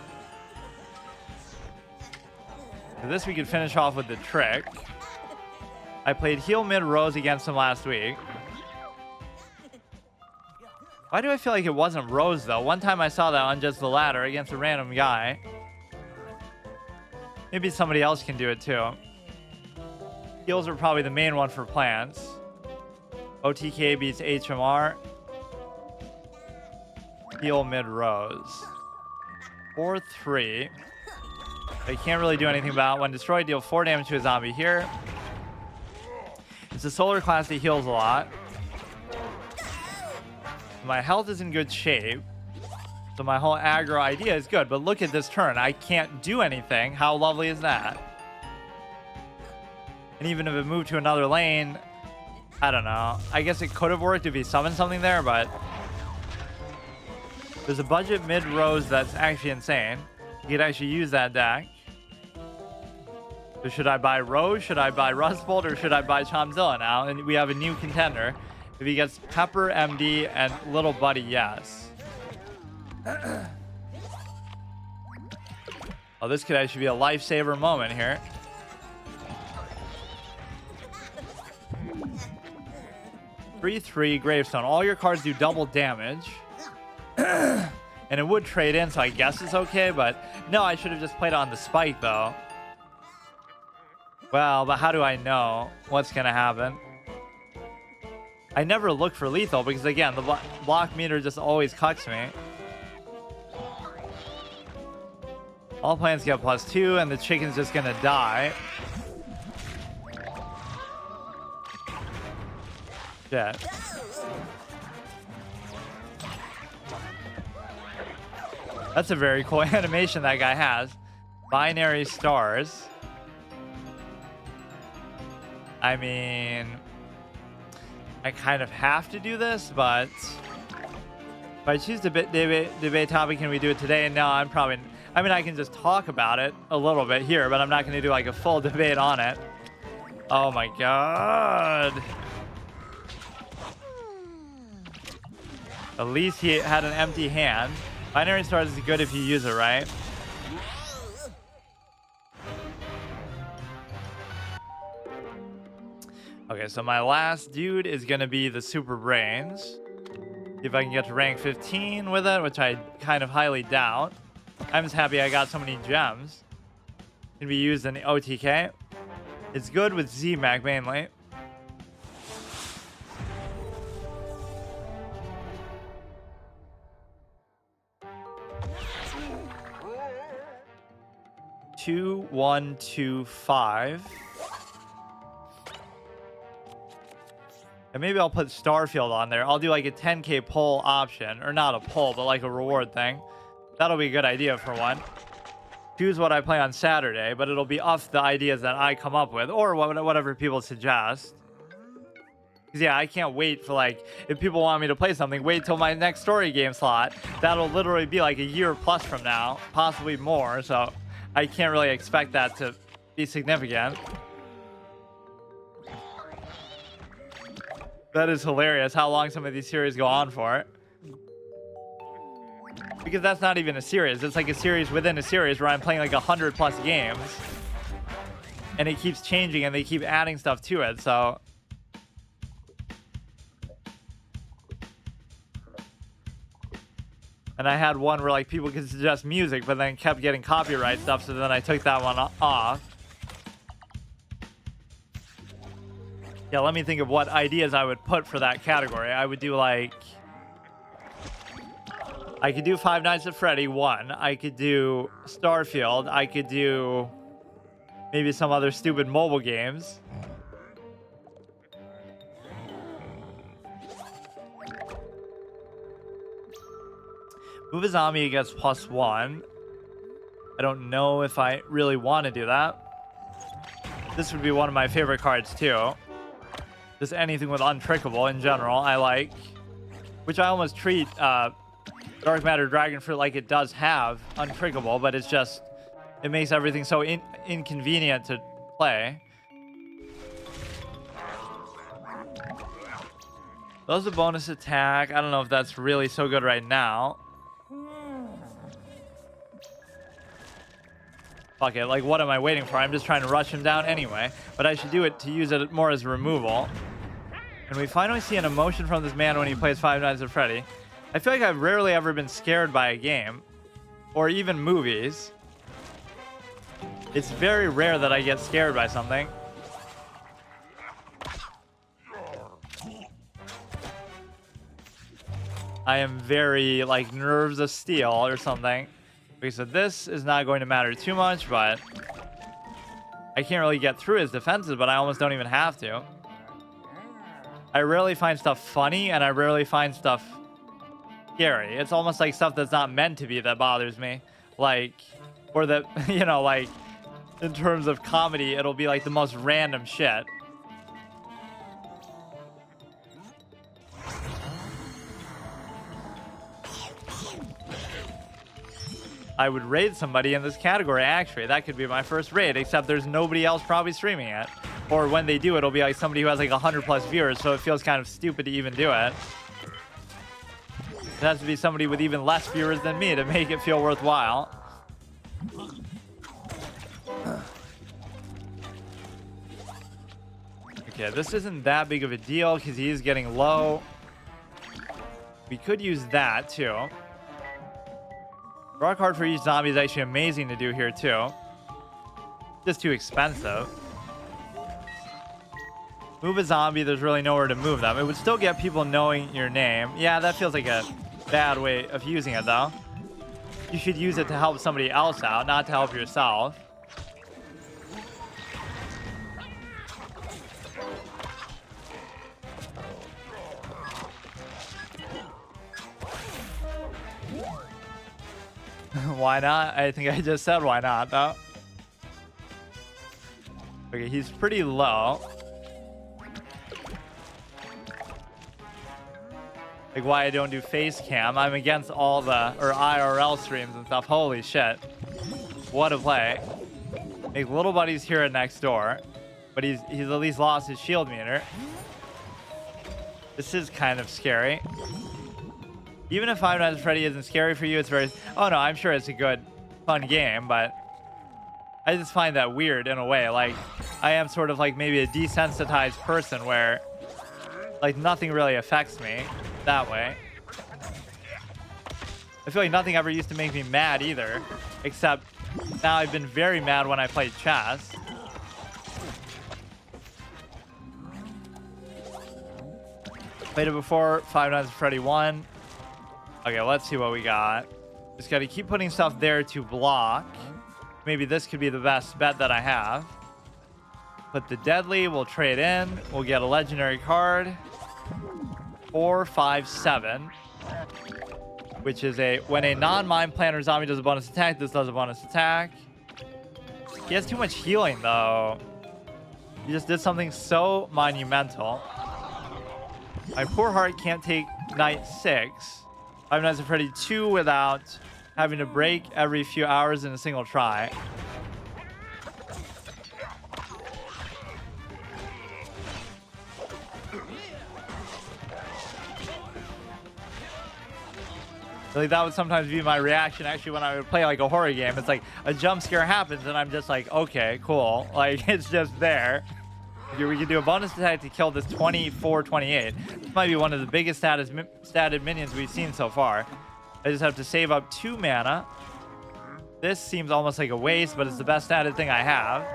So this we could finish off with the trick. I played heal mid Rose against him last week. Why do I feel like it wasn't Rose, though? One time I saw that on just the ladder against a random guy. Maybe somebody else can do it, too. Heals are probably the main one for plants. OTK beats HMR. Heal mid-Rose. 4-3. I can't really do anything about it. When destroyed, deal 4 damage to a zombie here. It's a solar class that heals a lot. My health is in good shape, so my whole aggro idea is good, but look at this turn. I can't do anything. How lovely is that? And even if it moved to another lane, I don't know. I guess it could have worked if he summoned something there, but there's a budget mid-Rose that's actually insane. You could actually use that deck. So should I buy Rose, should I buy Rustbolt, or should I buy Chomzilla now? And we have a new contender. If he gets Pepper, MD, and Little Buddy, yes. Oh, this could actually be a lifesaver moment here. 3/3 gravestone. All your cards do double damage. And it would trade in, so I guess it's okay, but no, I should have just played on the spike though. Well, but how do I know what's gonna happen? I never look for lethal because again, the block meter just always cucks me. All plants get +2 and the chicken's just gonna die. Shit. That's a very cool animation that guy has. Binary stars. I mean, I kind of have to do this, but if I choose debate topic, can we do it today? No, I'm probably, I mean, I can just talk about it a little bit here, but I'm not going to do like a full debate on it. Oh my god. At least he had an empty hand. Binary stars is good if you use it right. Okay, so my last dude is going to be the super brains. See if I can get to rank 15 with it, which I kind of highly doubt. I'm just happy I got so many gems. Can be used in the OTK. It's good with z-mech mainly. Two, 1, 2, 5. And maybe I'll put Starfield on there. I'll do like a 10k pull option, or not a pull, but like a reward thing. That'll be a good idea for one. Choose what I play on Saturday, but it'll be off the ideas that I come up with, or whatever people suggest. Because yeah, I can't wait for like, if people want me to play something, wait till my next story game slot. That'll literally be like a year plus from now, possibly more. So I can't really expect that to be significant. That is hilarious how long some of these series go on for. Because that's not even a series. It's like a series within a series where I'm playing like 100+ games. And it keeps changing and they keep adding stuff to it, so. And I had one where like people could suggest music, but then kept getting copyright stuff, so then I took that one off. Yeah, let me think of what ideas I would put for that category. I would do like, I could do Five Nights at Freddy 1. I could do Starfield. I could do maybe some other stupid mobile games. Move a zombie gets +1. I don't know if I really want to do that. This would be one of my favorite cards too. Just anything with untrickable in general, I like. Which I almost treat Dark Matter Dragon Fruit like it does have untrickable, but it's just, it makes everything so inconvenient to play. Those are bonus attack. I don't know if that's really so good right now. Fuck it, like what am I waiting for? I'm just trying to rush him down anyway, but I should do it to use it more as removal. And we finally see an emotion from this man when he plays Five Nights at Freddy. I feel like I've rarely ever been scared by a game, or even movies. It's very rare that I get scared by something. I am very, like, nerves of steel or something. Okay, so this is not going to matter too much, but I can't really get through his defenses, but I almost don't even have to. I rarely find stuff funny, and I rarely find stuff scary. It's almost like stuff that's not meant to be that bothers me. Like, or that, you know, like, in terms of comedy, it'll be like the most random shit. I would raid somebody in this category, actually. That could be my first raid, except there's nobody else probably streaming it. Or when they do, it'll be like somebody who has like 100+ viewers, so it feels kind of stupid to even do it. It has to be somebody with even less viewers than me to make it feel worthwhile. Okay, this isn't that big of a deal because he is getting low. We could use that too. Draw a card for each zombie is actually amazing to do here too. Just too expensive. Move a zombie, there's really nowhere to move them. It would still get people knowing your name. Yeah, that feels like a bad way of using it though. You should use it to help somebody else out, not to help yourself. Why not? I think I just said why not though. Okay, he's pretty low. Like why I don't do face cam. I'm against all the IRL streams and stuff. Holy shit. What a play. Like little buddy's here at next door, but he's at least lost his shield meter. This is kind of scary. Even if Five Nights at Freddy isn't scary for you, it's very... Oh no, I'm sure it's a good, fun game, but I just find that weird in a way. Like, I am sort of like maybe a desensitized person where like nothing really affects me that way. I feel like nothing ever used to make me mad either, except now I've been very mad when I played chess. Played it before, Five Nights at Freddy 1. Okay, let's see what we got. Just got to keep putting stuff there to block. Maybe this could be the best bet that I have. Put the deadly, we'll trade in. We'll get a legendary card. 4, 5, 7. Which is when a non-mind planner zombie does a bonus attack, this does a bonus attack. He has too much healing though. He just did something so monumental. My poor heart can't take night 6. Five Nights at Freddy 2 without having to break every few hours in a single try. Like that would sometimes be my reaction actually when I would play like a horror game. It's like a jump scare happens and I'm just like, okay, cool. Like it's just there. We can do a bonus attack to kill this 24-28. This might be one of the biggest statted minions we've seen so far. I just have to save up 2 mana. This seems almost like a waste, but it's the best statted thing I have.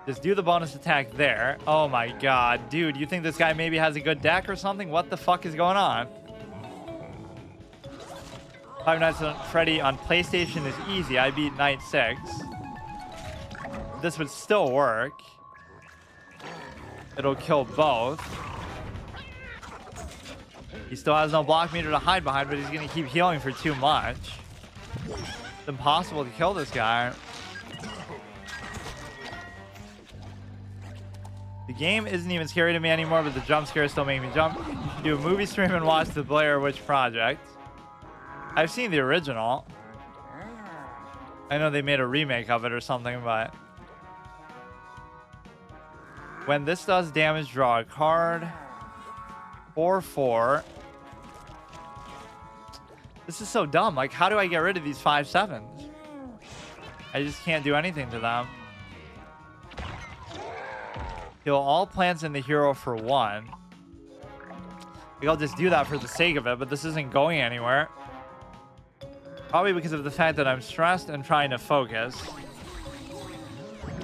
Just do the bonus attack there. Oh my god, dude, you think this guy maybe has a good deck or something? What the fuck is going on? Five Nights at Freddy on PlayStation is easy. I beat Night 6. This would still work. It'll kill both. He still has no block meter to hide behind, but he's going to keep healing for too much. It's impossible to kill this guy. The game isn't even scary to me anymore, but the jump scares still make me jump. You should do a movie stream and watch the Blair Witch Project. I've seen the original. I know they made a remake of it or something, but... When this does damage, draw a card. 4/4. This is so dumb. Like, how do I get rid of these 5/7s? I just can't do anything to them. Heal all plants in the hero for 1. Like, I'll just do that for the sake of it, but this isn't going anywhere. Probably because of the fact that I'm stressed and trying to focus.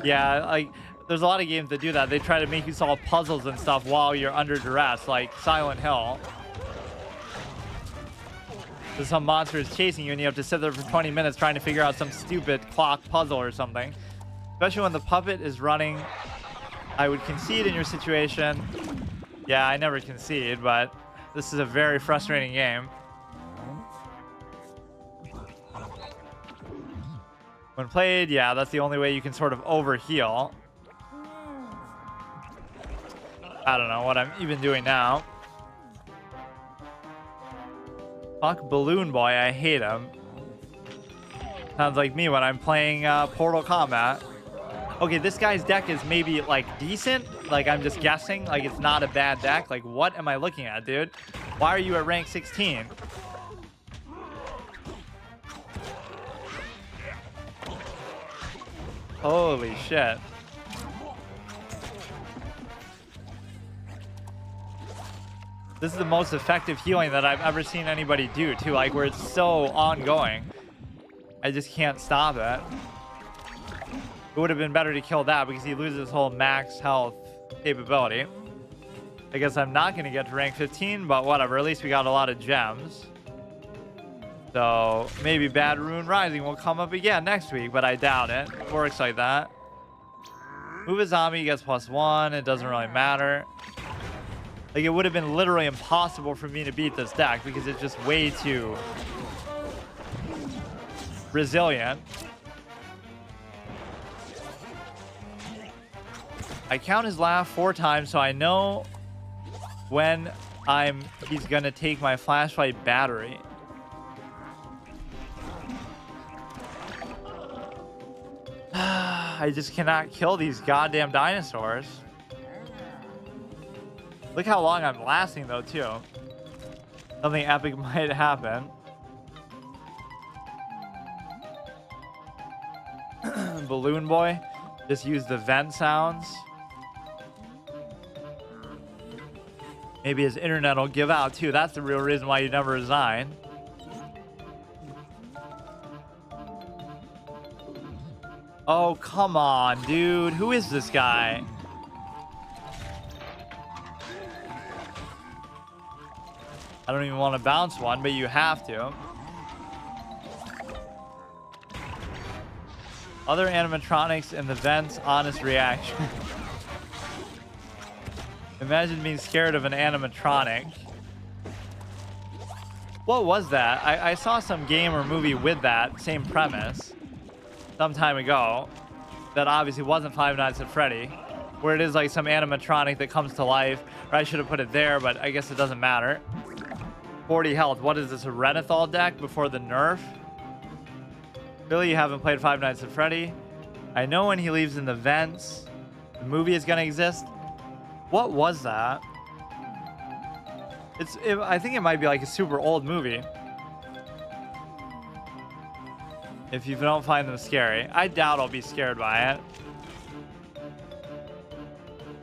Yeah, like... There's a lot of games that do that. They try to make you solve puzzles and stuff while you're under duress, like Silent Hill. There's some monster is chasing you and you have to sit there for 20 minutes trying to figure out some stupid clock puzzle or something. Especially when the puppet is running. I would concede in your situation. Yeah, I never concede, but this is a very frustrating game. When played, yeah, that's the only way you can sort of overheal. I don't know what I'm even doing now. Fuck Balloon Boy, I hate him. Sounds like me when I'm playing Portal Combat. Okay, this guy's deck is maybe like decent. Like I'm just guessing. Like it's not a bad deck. Like what am I looking at, dude? Why are you at rank 16? This is the most effective healing that I've ever seen anybody do, too. Like, where it's so ongoing. I just can't stop it. It would have been better to kill that because he loses his whole max health capability. I guess I'm not going to get to rank 15, but whatever. At least we got a lot of gems. So maybe Bad Rune Rising will come up again next week, but I doubt it. It works like that. Move a zombie, gets +1. It doesn't really matter. Like, it would have been literally impossible for me to beat this deck because it's just way too resilient. I count his laugh 4 times, so I know when he's gonna take my flashlight battery. I just cannot kill these goddamn dinosaurs. Look how long I'm lasting though, too. Something epic might happen. Balloon Boy. Just use the vent sounds. Maybe his internet will give out too. That's the real reason why you never resign. Oh, come on, dude. Who is this guy? I don't even want to bounce one, but you have to. Other animatronics in the vents, honest reaction. Imagine being scared of an animatronic. What was that? I saw some game or movie with that same premise some time ago that obviously wasn't Five Nights at Freddy, where it is like some animatronic that comes to life. Or I should have put it there, but I guess it doesn't matter. 40 health. What is this, a Renethal deck before the nerf? Really, you haven't played Five Nights at Freddy? I know when he leaves in the vents, the movie is going to exist. What was that? I think it might be like a super old movie. If you don't find them scary. I doubt I'll be scared by it.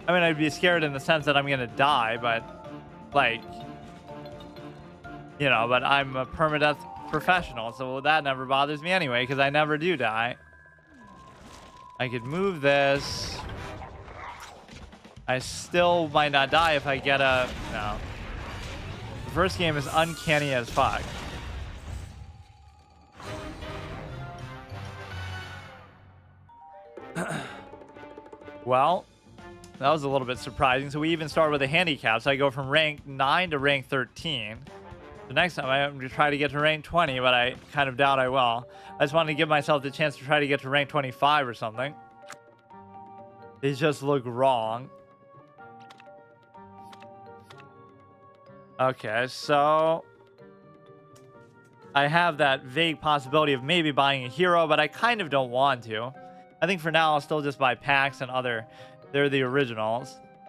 I mean, I'd be scared in the sense that I'm going to die, but like, you know, but I'm a permadeath professional, so that never bothers me anyway, because I never do die. I could move this. I still might not die if I get a... No. The first game is uncanny as fuck. Well, that was a little bit surprising. So we even start with a handicap. So I go from rank 9 to rank 13. The next time I'm going to try to get to rank 20, but I kind of doubt I will. I just wanted to give myself the chance to try to get to rank 25 or something. These just look wrong. Okay, so I have that vague possibility of maybe buying a hero, but I kind of don't want to. I think for now I'll still just buy packs and other. They're the originals.